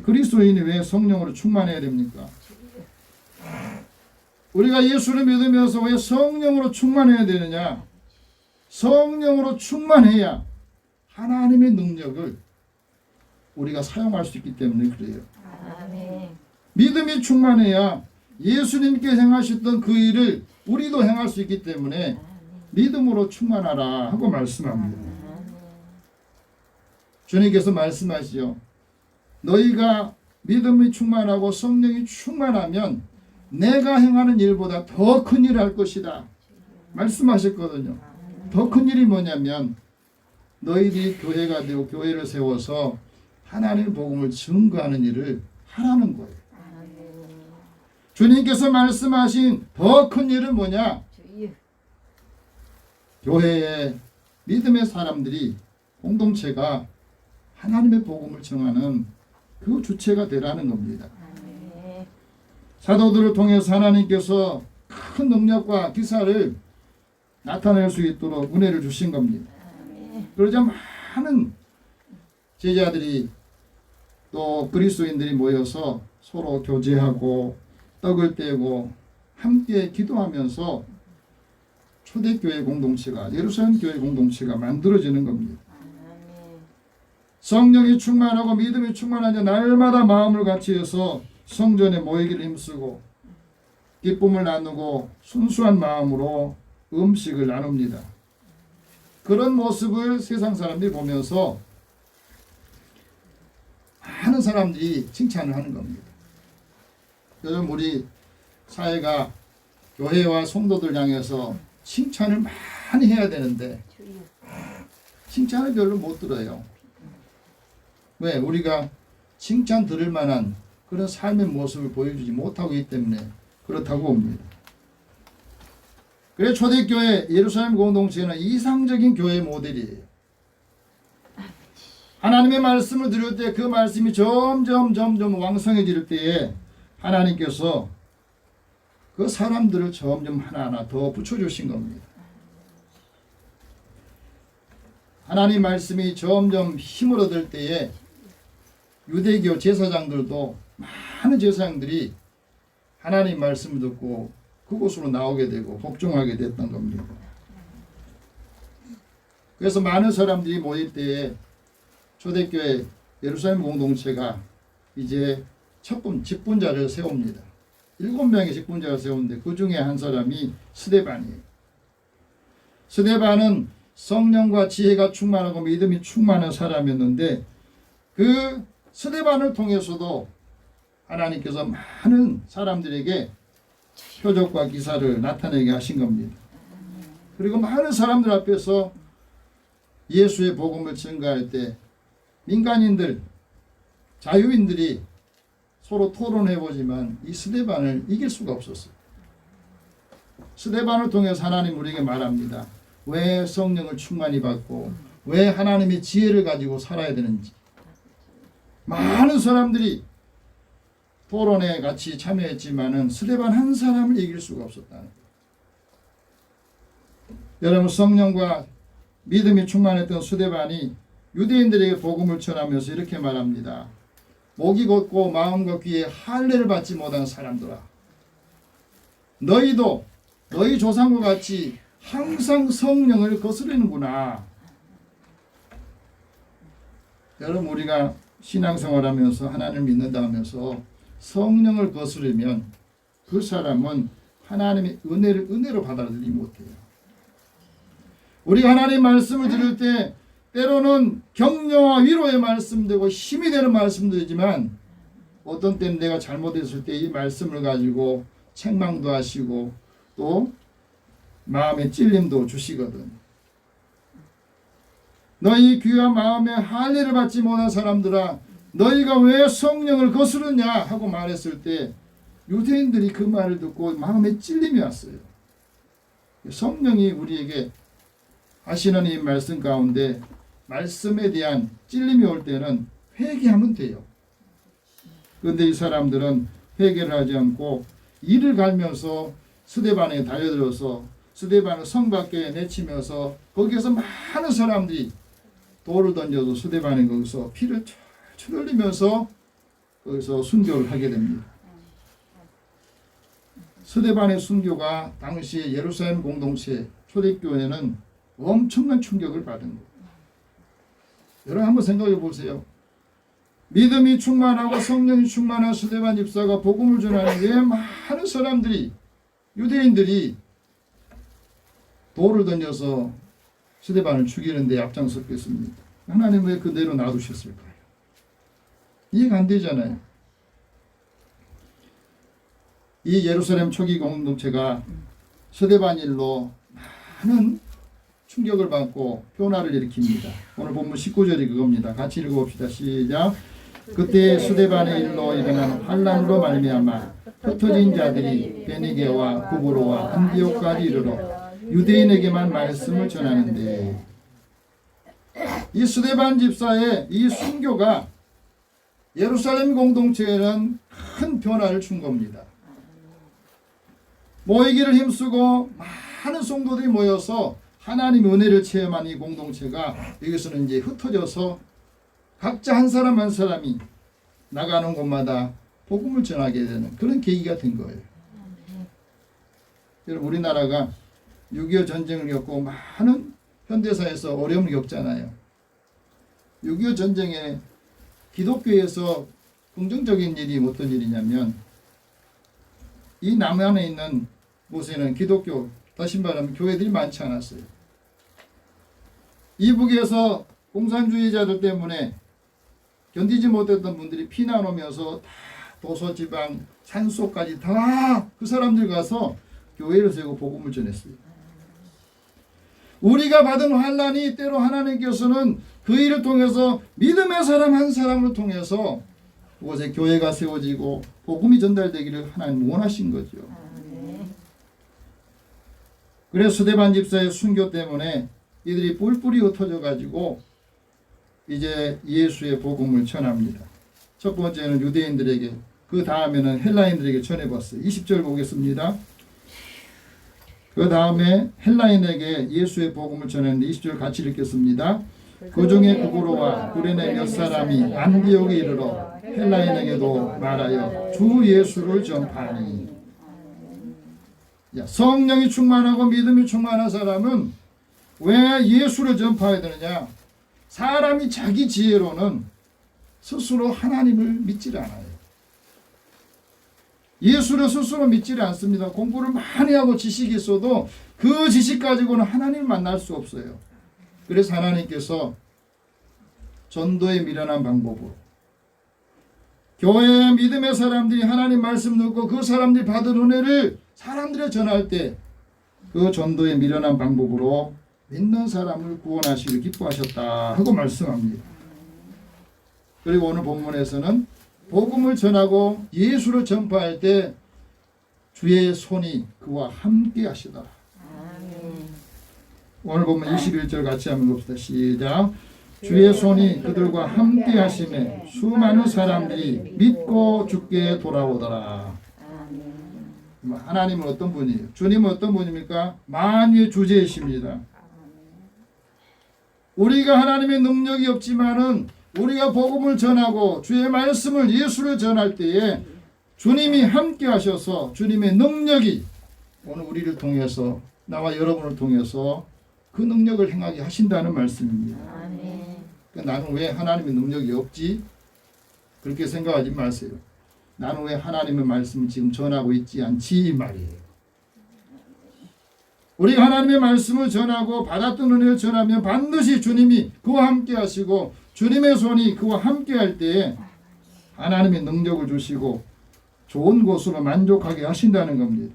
그리스도인이 왜 성령으로 충만해야 됩니까? 우리가 예수를 믿으면서 왜 성령으로 충만해야 되느냐? 성령으로 충만해야 하나님의 능력을 우리가 사용할 수 있기 때문에 그래요. 믿음이 충만해야 예수님께 행하셨던 그 일을 우리도 행할 수 있기 때문에 믿음으로 충만하라 하고 말씀합니다. 주님께서 말씀하시죠. 너희가 믿음이 충만하고 성령이 충만하면 내가 행하는 일보다 더 큰 일을 할 것이다. 말씀하셨거든요. 더 큰 일이 뭐냐면 너희들이 교회가 되고 교회를 세워서 하나님의 복음을 증거하는 일을 하라는 거예요. 주님께서 말씀하신 더 큰 일은 뭐냐? 교회의 믿음의 사람들이 공동체가 하나님의 복음을 전하는 그 주체가 되라는 겁니다. 사도들을 통해서 하나님께서 큰 능력과 기사를 나타낼 수 있도록 은혜를 주신 겁니다. 그러자 많은 제자들이 또 그리스도인들이 모여서 서로 교제하고 떡을 떼고 함께 기도하면서 초대교회 공동체가 예루살렘 교회 공동체가 만들어지는 겁니다. 성령이 충만하고 믿음이 충만하자 날마다 마음을 같이 해서 성전에 모이기를 힘쓰고 기쁨을 나누고 순수한 마음으로 음식을 나눕니다. 그런 모습을 세상 사람들이 보면서 많은 사람들이 칭찬을 하는 겁니다. 요즘 우리 사회가 교회와 성도들 향해서 칭찬을 많이 해야 되는데 칭찬을 별로 못 들어요. 왜? 우리가 칭찬 들을 만한 그런 삶의 모습을 보여주지 못하고 있기 때문에 그렇다고 봅니다. 그래서 초대교회 예루살렘 공동체는 이상적인 교회 모델이에요. 하나님의 말씀을 들을 때 그 말씀이 점점 왕성해질 때에 하나님께서 그 사람들을 점점 하나하나 더 붙여주신 겁니다. 하나님 말씀이 점점 힘을 얻을 때에 유대교 제사장들도 많은 제사장들이 하나님 말씀을 듣고 그곳으로 나오게 되고 복종하게 됐던 겁니다. 그래서 많은 사람들이 모일 때에 초대교회 예루살렘 공동체가 이제 첫 직분자를 세웁니다. 7명의 직분자를 세우는데 그 중에 한 사람이 스데반이에요. 스데반은 성령과 지혜가 충만하고 믿음이 충만한 사람이었는데 그 스데반을 통해서도 하나님께서 많은 사람들에게 표적과 기사를 나타내게 하신 겁니다. 그리고 많은 사람들 앞에서 예수의 복음을 증거할 때 민간인들, 자유인들이 서로 토론해보지만 이 스데반을 이길 수가 없었어요. 스데반을 통해서 하나님 우리에게 말합니다. 왜 성령을 충만히 받고 왜 하나님의 지혜를 가지고 살아야 되는지. 많은 사람들이 토론에 같이 참여했지만은 스데반 한 사람을 이길 수가 없었다는 거예요. 여러분, 성령과 믿음이 충만했던 스데반이 유대인들에게 복음을 전하면서 이렇게 말합니다. 목이 곧고 마음과 귀에 할례를 받지 못한 사람들아, 너희도 너희 조상과 같이 항상 성령을 거스르는구나. 여러분, 우리가 신앙생활하면서 하나님을 믿는다 하면서 성령을 거스르면 그 사람은 하나님의 은혜를 은혜로 받아들이지 못해요. 우리가 하나님의 말씀을 들을 때 때로는 격려와 위로의 말씀되고 힘이 되는 말씀들이지만 어떤 때는 내가 잘못했을 때 이 말씀을 가지고 책망도 하시고 또 마음의 찔림도 주시거든. 너희 귀와 마음에 할례를 받지 못한 사람들아, 너희가 왜 성령을 거스르냐 하고 말했을 때 유대인들이 그 말을 듣고 마음에 찔림이 왔어요. 성령이 우리에게 하시는 이 말씀 가운데 말씀에 대한 찔림이 올 때는 회개하면 돼요. 그런데 이 사람들은 회개를 하지 않고 이를 갈면서 스데반에 달려들어서 스데반을 성 밖에 내치면서 거기에서 많은 사람들이 돌을 던져서 스데반이 거기서 피를 철철 흘리면서 거기서 순교를 하게 됩니다. 스데반의 순교가 당시 예루살렘 공동체 초대교회는 엄청난 충격을 받은 거예요. 여러분 한번 생각해 보세요. 믿음이 충만하고 성령이 충만한 스데반 집사가 복음을 전하는 왜 많은 사람들이 유대인들이 돌을 던져서 스데반을 죽이는 데 앞장섰겠습니까? 하나님 왜 그대로 놔두셨을까요? 이해가 안 되잖아요. 이 예루살렘 초기 공동체가 스데반 일로 많은 충격을 받고 변화를 일으킵니다. 오늘 본문 19절이 그겁니다. 같이 읽어봅시다. 시작. 그때 스데반의 일로 일어난 환난으로 말미암아 흩어진 자들이 베니게와 구브로와 안디옥까지 이르러 유대인에게만 말씀을 전하는데, 이 스데반 집사의 이 순교가 예루살렘 공동체에는 큰 변화를 준 겁니다. 모이기를 힘쓰고 많은 성도들이 모여서 하나님의 은혜를 체험한 이 공동체가 여기서는 이제 흩어져서 각자 한 사람 한 사람이 나가는 곳마다 복음을 전하게 되는 그런 계기가 된 거예요. 여러분, 우리나라가 6.25 전쟁을 겪고 많은 현대사에서 어려움을 겪잖아요. 6.25 전쟁에 기독교에서 긍정적인 일이 어떤 일이냐면, 이 남한에 있는 곳에는 기독교 다시 말하면 교회들이 많지 않았어요. 이북에서 공산주의자들 때문에 견디지 못했던 분들이 피난 오면서 다 도서지방 산속까지 다 그 사람들 가서 교회를 세우고 복음을 전했어요. 우리가 받은 환난이 때로 하나님께서는 그 일을 통해서 믿음의 사람 한 사람을 통해서 그곳에 교회가 세워지고 복음이 전달되기를 하나님 원하신 거죠. 그래서 스데반 집사의 순교 때문에 이들이 뿔뿔이 흩어져 가지고 이제 예수의 복음을 전합니다. 첫 번째는 유대인들에게, 그 다음에는 헬라인들에게 전해봤어요. 20절 보겠습니다. 그 다음에 헬라인에게 예수의 복음을 전했는데 20절 같이 읽겠습니다. 그 중에 구고로와 구레네 몇 사람이 안디옥에 이르러 헬라인에게도 말하여 주 예수를 전파하니. 성령이 충만하고 믿음이 충만한 사람은 왜 예수를 전파해야 되느냐? 사람이 자기 지혜로는 스스로 하나님을 믿질 않아요. 예수를 스스로 믿지를 않습니다. 공부를 많이 하고 지식이 있어도 그 지식 가지고는 하나님을 만날 수 없어요. 그래서 하나님께서 전도에 미련한 방법으로 교회 믿음의 사람들이 하나님 말씀 듣고 그 사람들이 받은 은혜를 사람들에 전할 때 그 전도에 미련한 방법으로 믿는 사람을 구원하시기를 기뻐하셨다 하고 말씀합니다. 그리고 오늘 본문에서는 복음을 전하고 예수를 전파할 때 주의 손이 그와 함께 하시더라. 오늘 본문 21절 같이 한번 봅시다. 시작. 주의 손이 그들과 함께 하심에 수많은 사람들이 믿고 주께 돌아오더라. 하나님은 어떤 분이에요? 주님은 어떤 분입니까? 만유의 주제이십니다. 우리가 하나님의 능력이 없지만은 우리가 복음을 전하고 주의 말씀을 예수를 전할 때에 주님이 함께 하셔서 주님의 능력이 오늘 우리를 통해서 나와 여러분을 통해서 그 능력을 행하게 하신다는 말씀입니다. 그러니까 나는 왜 하나님의 능력이 없지? 그렇게 생각하지 마세요. 나는 왜 하나님의 말씀을 지금 전하고 있지 않지? 이 말이에요. 우리가 하나님의 말씀을 전하고 받았던 은혜를 전하면 반드시 주님이 그와 함께 하시고 주님의 손이 그와 함께 할 때에 하나님의 능력을 주시고 좋은 곳으로 만족하게 하신다는 겁니다.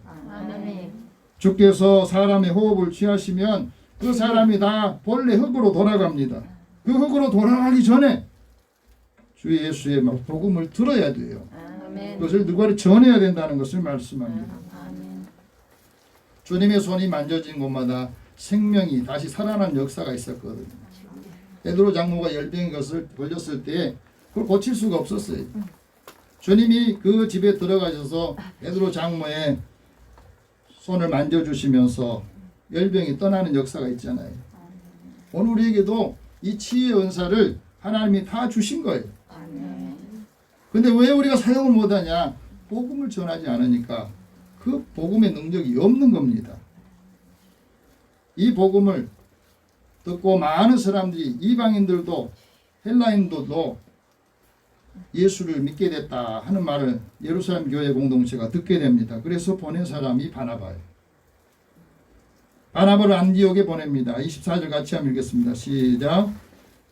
주께서 사람의 호흡을 취하시면 그 사람이 다 본래 흙으로 돌아갑니다. 그 흙으로 돌아가기 전에 주 예수의 복음을 들어야 돼요. 그것을 누구를 전해야 된다는 것을 말씀합니다. 주님의 손이 만져진 곳마다 생명이 다시 살아난 역사가 있었거든요. 베드로 장로가 열병인 것을 걸렸을 때 그걸 고칠 수가 없었어요. 주님이 그 집에 들어가셔서 베드로 장로의 손을 만져주시면서 열병이 떠나는 역사가 있잖아요. 오늘 우리에게도 이 치유의 은사를 하나님이 다 주신 거예요. 근데 왜 우리가 사용을 못하냐? 복음을 전하지 않으니까 그 복음의 능력이 없는 겁니다. 이 복음을 듣고 많은 사람들이 이방인들도 헬라인들도 예수를 믿게 됐다 하는 말을 예루살렘 교회 공동체가 듣게 됩니다. 그래서 보낸 사람이 바나바예요. 바나바를 안디옥에 보냅니다. 24절 같이 한번 읽겠습니다. 시작.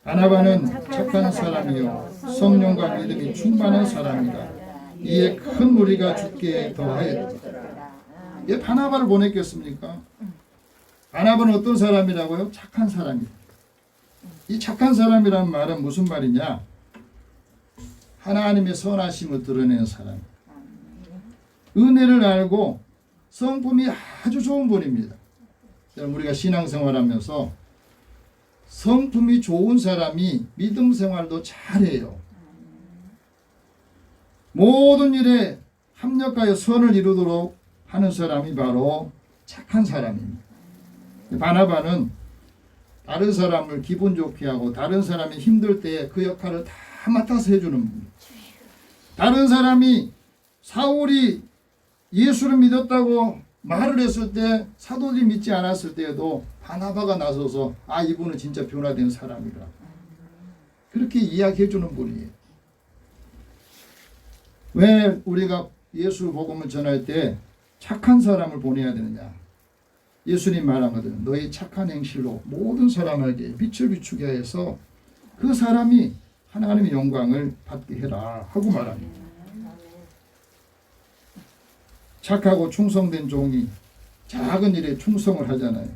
바나바는 착한 사람이요 성령과 믿음이 충만한 사람이다. 이에 큰 무리가 주께 더하였다. 왜 바나바를 보냈겠습니까? 바나바는 어떤 사람이라고요? 착한 사람이다. 이 착한 사람이라는 말은 무슨 말이냐? 하나님의 선하심을 드러내는 사람. 은혜를 알고 성품이 아주 좋은 분입니다. 우리가 신앙생활하면서 성품이 좋은 사람이 믿음 생활도 잘해요. 모든 일에 합력하여 선을 이루도록 하는 사람이 바로 착한 사람입니다. 바나바는 다른 사람을 기분 좋게 하고 다른 사람이 힘들 때 그 역할을 다 맡아서 해주는 분입니다. 다른 사람이 사울이 예수를 믿었다고 말을 했을 때 사도들이 믿지 않았을 때에도 바나바가 나서서 아 이분은 진짜 변화된 사람이라 그렇게 이야기해 주는 분이에요. 왜 우리가 예수 복음을 전할 때 착한 사람을 보내야 되느냐? 예수님 말하거든. 너희 착한 행실로 모든 사람에게 빛을 비추게 해서 그 사람이 하나님의 영광을 받게 해라 하고 말합니다. 착하고 충성된 종이 작은 일에 충성을 하잖아요.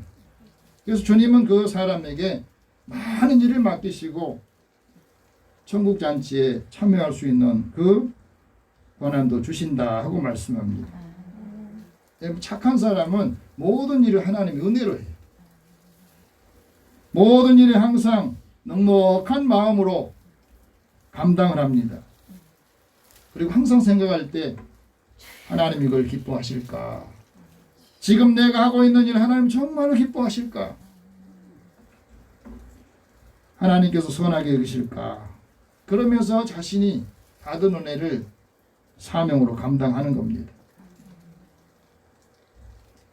그래서 주님은 그 사람에게 많은 일을 맡기시고 천국 잔치에 참여할 수 있는 그 권한도 주신다 하고 말씀합니다. 착한 사람은 모든 일을 하나님의 은혜로 해요. 모든 일에 항상 넉넉한 마음으로 감당을 합니다. 그리고 항상 생각할 때 하나님 이걸 기뻐하실까? 지금 내가 하고 있는 일 하나님 정말로 기뻐하실까? 하나님께서 선하게 여기실까? 그러면서 자신이 받은 은혜를 사명으로 감당하는 겁니다.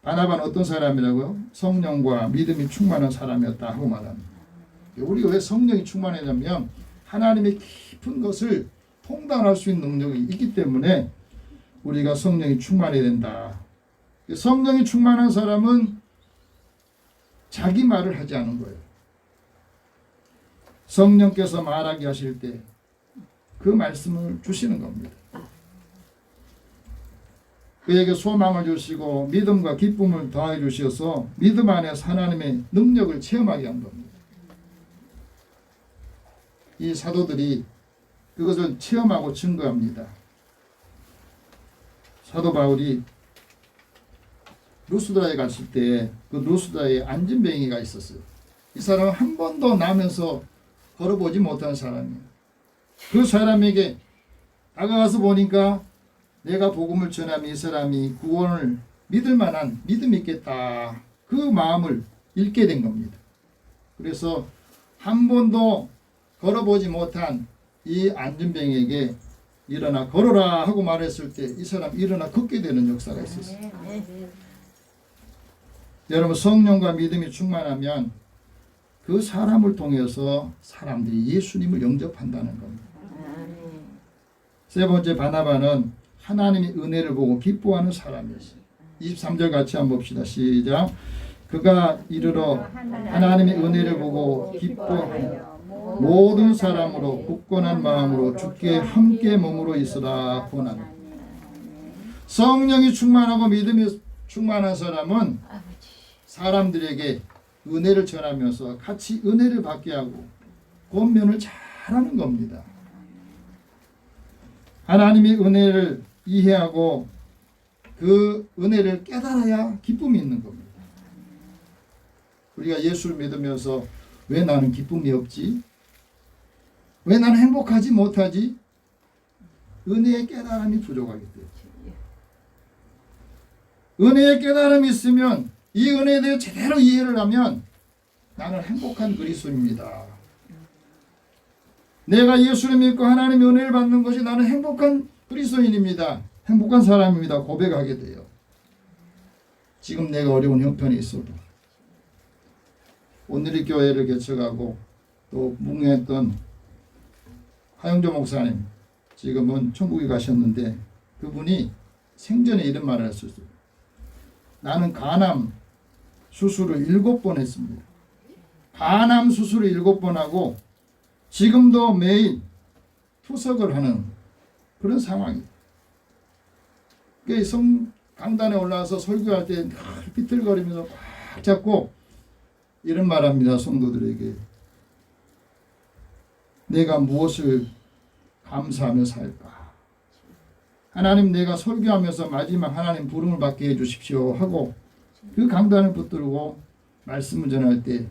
바나바는 어떤 사람이라고요? 성령과 믿음이 충만한 사람이었다 하고 말합니다. 우리가 왜 성령이 충만하냐면 하나님의 깊은 것을 통달할 수 있는 능력이 있기 때문에 우리가 성령이 충만해야 된다. 성령이 충만한 사람은 자기 말을 하지 않은 거예요. 성령께서 말하게 하실 때 그 말씀을 주시는 겁니다. 그에게 소망을 주시고 믿음과 기쁨을 더해 주셔서 믿음 안에서 하나님의 능력을 체험하게 한 겁니다. 이 사도들이 그것을 체험하고 증거합니다. 사도 바울이 루스드라에 갔을 때 그 루스드라에 안진뱅이가 있었어요. 이 사람은 한 번도 나면서 걸어보지 못한 사람이에요. 그 사람에게 다가가서 보니까 내가 복음을 전하면 이 사람이 구원을 믿을 만한 믿음이 있겠다. 그 마음을 잃게 된 겁니다. 그래서 한 번도 걸어보지 못한 이 안진뱅이에게 일어나 걸어라 하고 말했을 때 이 사람 일어나 걷게 되는 역사가 있었어요. 여러분 성령과 믿음이 충만하면 그 사람을 통해서 사람들이 예수님을 영접한다는 겁니다. 세 번째 바나바는 하나님의 은혜를 보고 기뻐하는 사람이었어요. 23절 같이 한번 봅시다. 시작. 그가 이르러 하나님의 은혜를 보고 기뻐하여 모든 사람으로 굳건한 마음으로 주께 함께 머무러 있으라 권하노라. 성령이 충만하고 믿음이 충만한 사람은 사람들에게 은혜를 전하면서 같이 은혜를 받게 하고 권면을 잘하는 겁니다. 하나님의 은혜를 이해하고 그 은혜를 깨달아야 기쁨이 있는 겁니다. 우리가 예수를 믿으면서 왜 나는 기쁨이 없지? 왜 나는 행복하지 못하지? 은혜의 깨달음이 부족하기 때문에. 은혜의 깨달음이 있으면 이 은혜에 대해 제대로 이해를 하면 나는 행복한 그리스도입니다. 내가 예수를 믿고 하나님의 은혜를 받는 것이 나는 행복한 그리스도인입니다. 행복한 사람입니다. 고백하게 돼요. 지금 내가 어려운 형편이 있어도 오늘의 교회를 개척하고 또 묵념했던 하영조 목사님 지금은 천국에 가셨는데 그분이 생전에 이런 말을 했었어요. 나는 간암 수술을 7번 했습니다. 간암 수술을 7번 하고 지금도 매일 투석을 하는 그런 상황이에요. 강단에 올라와서 설교할 때 비틀거리면서 꽉 잡고 이런 말합니다. 성도들에게 내가 무엇을 감사하며 살까? 하나님 내가 설교하면서 마지막 하나님 부름을 받게 해주십시오 하고 그 강단을 붙들고 말씀을 전할 때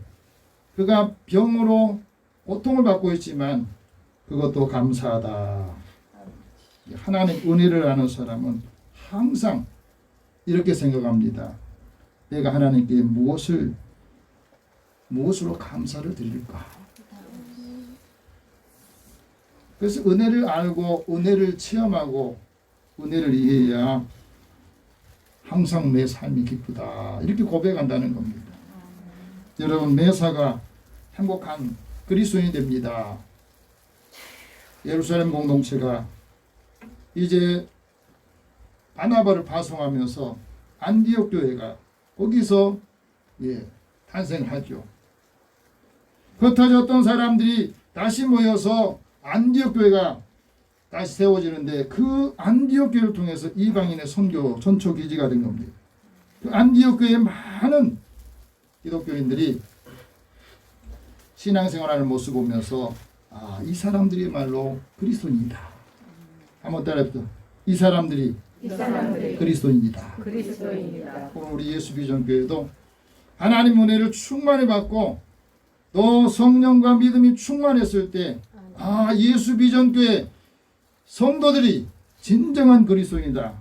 그가 병으로 고통을 받고 있지만 그것도 감사하다. 하나님 은혜를 아는 사람은 항상 이렇게 생각합니다. 내가 하나님께 무엇으로 감사를 드릴까? 그래서 은혜를 알고 은혜를 체험하고 은혜를 이해해야 항상 내 삶이 기쁘다. 이렇게 고백한다는 겁니다. 여러분 매사가 행복한 그리스도인이 됩니다. 예루살렘 공동체가 이제 바나바를 파송하면서 안디옥 교회가 거기서 탄생하죠. 흩어졌던 사람들이 다시 모여서 안디옥 교회가 다시 세워지는데 그 안디옥 교회를 통해서 이방인의 선교 전초 기지가 된 겁니다. 그 안디옥 교회에 많은 기독교인들이 신앙생활하는 모습을 보면서 이 사람들이 말로 그리스도인이다. 한번 따라해보세요. 이 사람들이 그리스도인이다. 오늘 우리 예수비전교회도 하나님 은혜를 충만히 받고 또 성령과 믿음이 충만했을 때 예수비전교회 성도들이 진정한 그리스도인이다.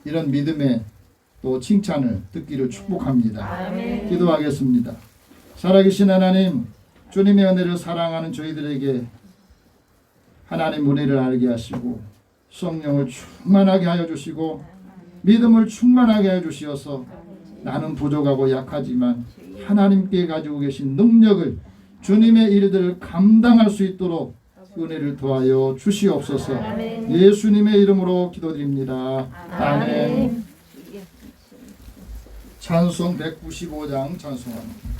이런 믿음의 또 칭찬을 듣기를 축복합니다. 기도하겠습니다. 살아계신 하나님, 주님의 은혜를 사랑하는 저희들에게 하나님 은혜를 알게 하시고 성령을 충만하게 하여 주시고 믿음을 충만하게 하여 주시어서 나는 부족하고 약하지만 하나님께 가지고 계신 능력을 주님의 일들을 감당할 수 있도록 은혜를 더하여 주시옵소서. 예수님의 이름으로 기도드립니다. 아멘. 찬송 195장 찬송합니다.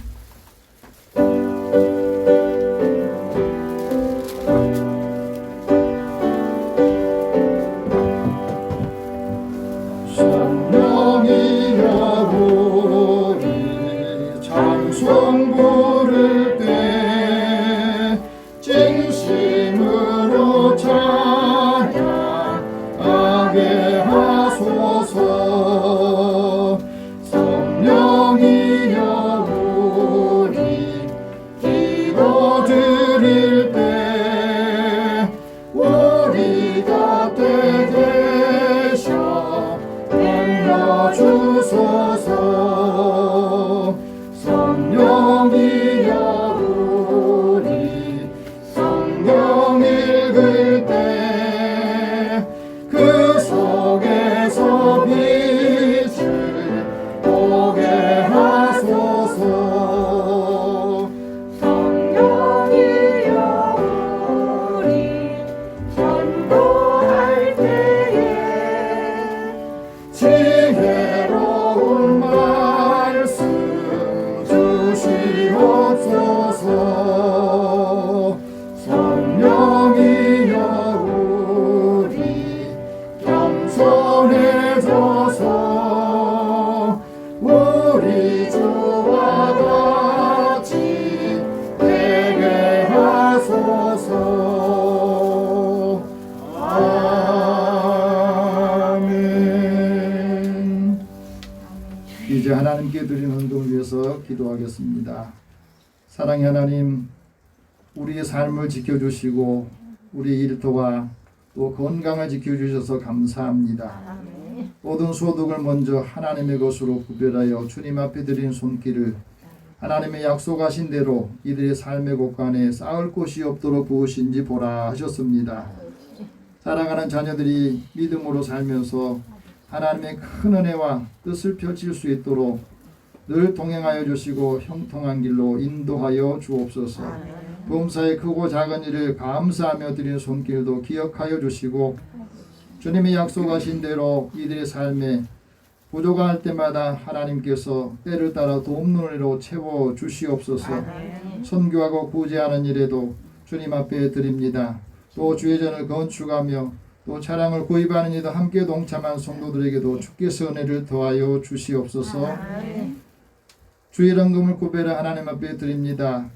성령이여 우리 찬송 부를 때 진심으로 찬양하게 하소서. 성령이여 우리 기도 드릴 때 우리 곁에 계셔 주소서. 성령이여 우리 성령 읽을 때 그 속에서 빛을 보게 하소서. 성령이여 우리 전도할 때에 지혜로운 말씀 주시옵소서. 성령이여 우리 겸손해져서 우리 주와 같이 되게 하소서. 아멘. 이제 하나님께 드리는 헌금을 위해서 기도하겠습니다. 사랑의 하나님, 우리의 삶을 지켜주시고 우리 일터와 또 건강을 지켜주셔서 감사합니다. 모든 소득을 먼저 하나님의 것으로 구별하여 주님 앞에 드린 손길을 하나님의 약속하신 대로 이들의 삶의 곳간에 쌓을 곳이 없도록 부으신지 보라 하셨습니다. 사랑하는 자녀들이 믿음으로 살면서 하나님의 큰 은혜와 뜻을 펼칠 수 있도록 늘 동행하여 주시고 형통한 길로 인도하여 주옵소서. 범사의 크고 작은 일을 감사하며 드린 손길도 기억하여 주시고 주님이 약속하신 대로 이들의 삶에 부족할 때마다 하나님께서 때를 따라 돕는 은혜로 채워 주시옵소서. 선교하고 구제하는 일에도 주님 앞에 드립니다. 또 주의전을 건축하며 또 차량을 구입하는 이도 함께 동참한 성도들에게도 주께서 은혜를 더하여 주시옵소서. 주의 헌금을 구별해 하나님 앞에 드립니다.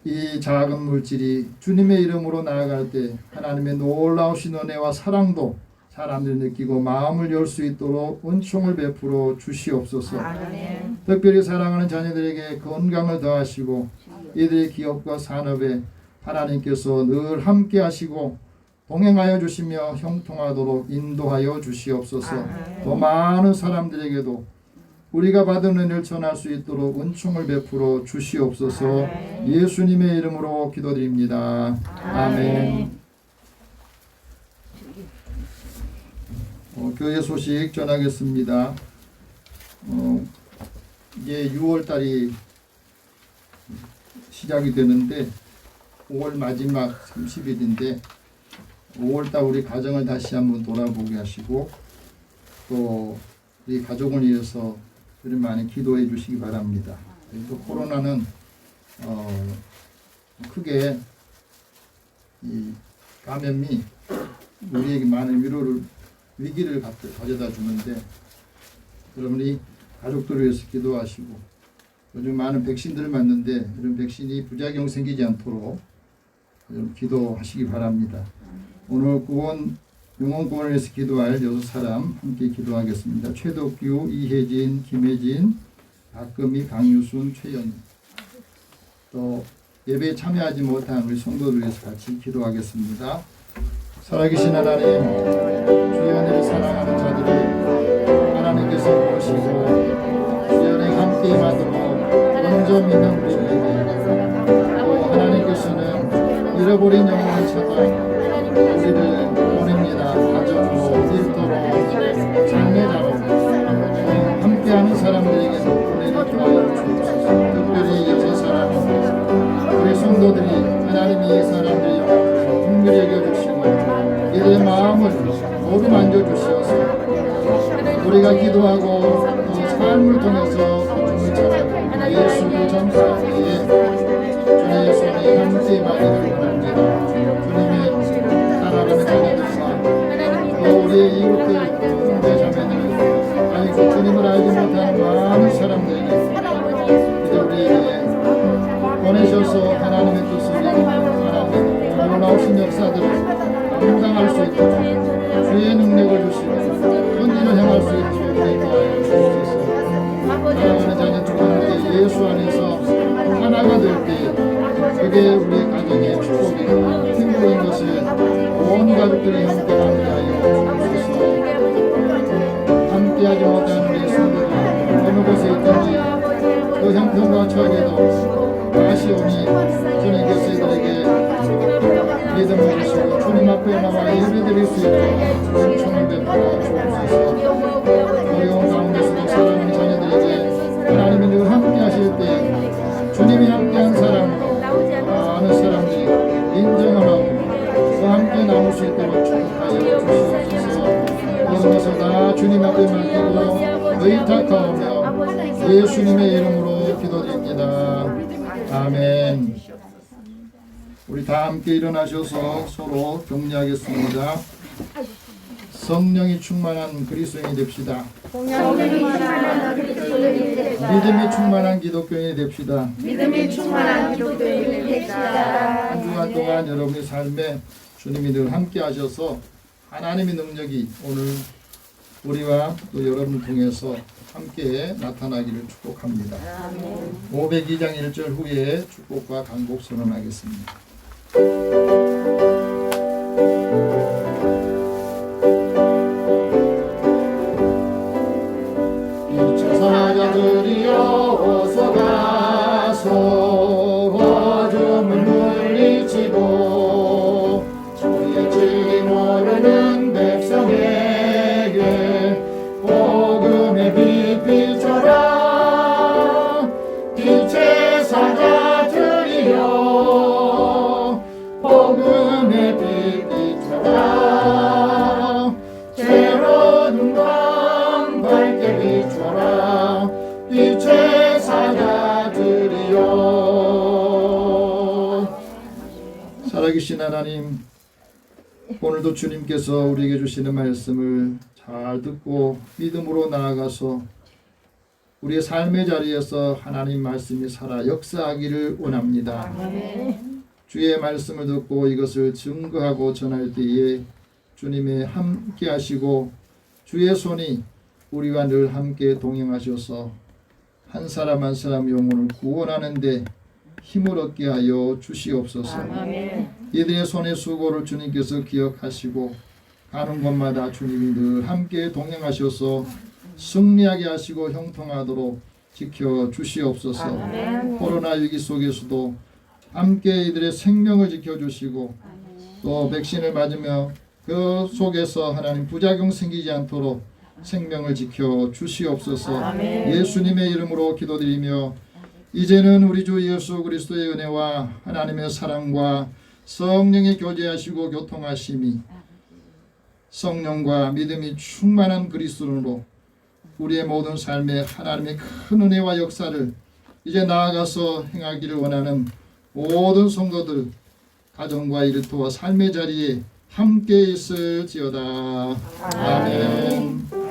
이 작은 물질이 주님의 이름으로 나아갈 때 하나님의 놀라우신 은혜와 사랑도 사람들이 느끼고 마음을 열 수 있도록 은총을 베풀어 주시옵소서. 특별히 사랑하는 자녀들에게 건강을 더하시고 이들의 기업과 산업에 하나님께서 늘 함께 하시고 동행하여 주시며 형통하도록 인도하여 주시옵소서. 더 많은 사람들에게도 우리가 받은 은혜를 전할 수 있도록 은총을 베풀어 주시옵소서. 예수님의 이름으로 기도드립니다. 아멘. 교회 소식 전하겠습니다. 이제 6월달이 시작이 되는데 5월 마지막 30일인데 5월달 우리 가정을 다시 한번 돌아보게 하시고 또 우리 가족을 위해서 좀 많이 기도해 주시기 바랍니다. 또 코로나는 크게 이 감염이 우리에게 많은 위기를 가져다 주는데 여러분이 가족들을 위해서 기도하시고 요즘 많은 백신들을 맞는데 이런 백신이 부작용 생기지 않도록 여러분 기도하시기 바랍니다. 오늘 영혼 구원을 위해서 기도할 6사람 함께 기도하겠습니다. 최덕규, 이혜진, 김혜진, 박금희, 강유순, 최연희. 또 예배에 참여하지 못한 우리 성도들 위해서 같이 기도하겠습니다. 살아계신 하나님, 주의 은혜를 사랑하는 자들을 하나님께서 보시고 주의 은혜 함께 임하도록 먼저 믿는 우리에게 또 하나님께서는 잃어버린 영혼을 찾아 우리를 보냅니다. 가정으로, 일터로, 장례자로 함께하는 사람들에게도 보내는 하여 주옵소서. 특별히 이 사람 우리 성도들이 하나님이 이 사람들의 영혼을 특별히 여겨주시고 이들의 마음을 모두 만져주시어서 우리가 기도하고 또 삶을 통해서 주님을 찾아가고 예수를 전파할 때에 주님의 손이 함께 임하기를 원합니다. 주님의 살아가는 자녀들과 또 우리의 이웃들, 형제 자매들 아이고 주님을 알지 못하는 많은 사람들에게 이제 우리에게 보내셔서 하나님의 뜻을 하나님의 놀라우신 역사들을 감당할 수 있도록 주의 능력을 주시고 현진을 행할 수 있도록 우리 도와여 주시옵소서. 사랑하는 자녀들 가운데 예수 안에서 하나가 될 때 그게 우리 가정의 축복이고 행복인 것을 온 가족들이 함께 하게 하여 주옵소서. 함께하지 못한 우리 성도들 어느 곳에 있든지 그 형편과 처해도 다시 오니 주님께서 이들에게 믿음을 주시고 주님 앞에 나와 예배드릴 수 있도록 신청을 베풀어 주옵소서. 어려운 가운데서도 사랑하는 자녀들에게 하나님이 늘 함께 하실 때 주님이 함께한 사람으로 많은 사람들이 인정을 하고 또 함께 나눌 수 있도록 축복하여 주시옵소서. 모든 것을 다 주님 앞에 맡기고 의탁하오며 예수님의 이름으로 기도드립니다. 아멘. 우리 다 함께 일어나셔서 서로 격려하겠습니다. 성령이 충만한 그리스도인이 됩시다. 믿음이 충만한 기독교인이 됩시다. 한 주간 동안 여러분의 삶에 주님이 늘 함께 하셔서 하나님의 능력이 오늘 우리와 또 여러분을 통해서 함께 나타나기를 축복합니다. 502장 1절 후에 축복과 간곡 선언하겠습니다. 빛의 사자들이여 어서 가서 어둠을 물리치고 주의 진리 모르는 백성에게 복음의 빛 비춰라. 빛의 사자들이여 복음의 빛 비춰라. 새로운 밤 밝게 비춰라. 빛의 사자들이여. 살아계신 하나님, 오늘도 주님께서 우리에게 주시는 말씀을 잘 듣고 믿음으로 나아가서 우리의 삶의 자리에서 하나님 말씀이 살아 역사하기를 원합니다. 주의 말씀을 듣고 이것을 증거하고 전할 때에 주님의 함께 하시고 주의 손이 우리와 늘 함께 동행하셔서 한 사람 한 사람 영혼을 구원하는 데 힘을 얻게 하여 주시옵소서. 이들의 손의 수고를 주님께서 기억하시고 가는 곳마다 주님이 늘 함께 동행하셔서 승리하게 하시고 형통하도록 지켜 주시옵소서. 코로나 위기 속에서도 함께 이들의 생명을 지켜주시고 또 백신을 맞으며 그 속에서 하나님 부작용 생기지 않도록 생명을 지켜 주시옵소서. 예수님의 이름으로 기도드리며 이제는 우리 주 예수 그리스도의 은혜와 하나님의 사랑과 성령의 교제하시고 교통하심이 성령과 믿음이 충만한 그리스도로 우리의 모든 삶에 하나님의 큰 은혜와 역사를 이제 나아가서 행하기를 원하는 모든 성도들 가정과 일터와 삶의 자리에 함께 있을지어다. 아멘.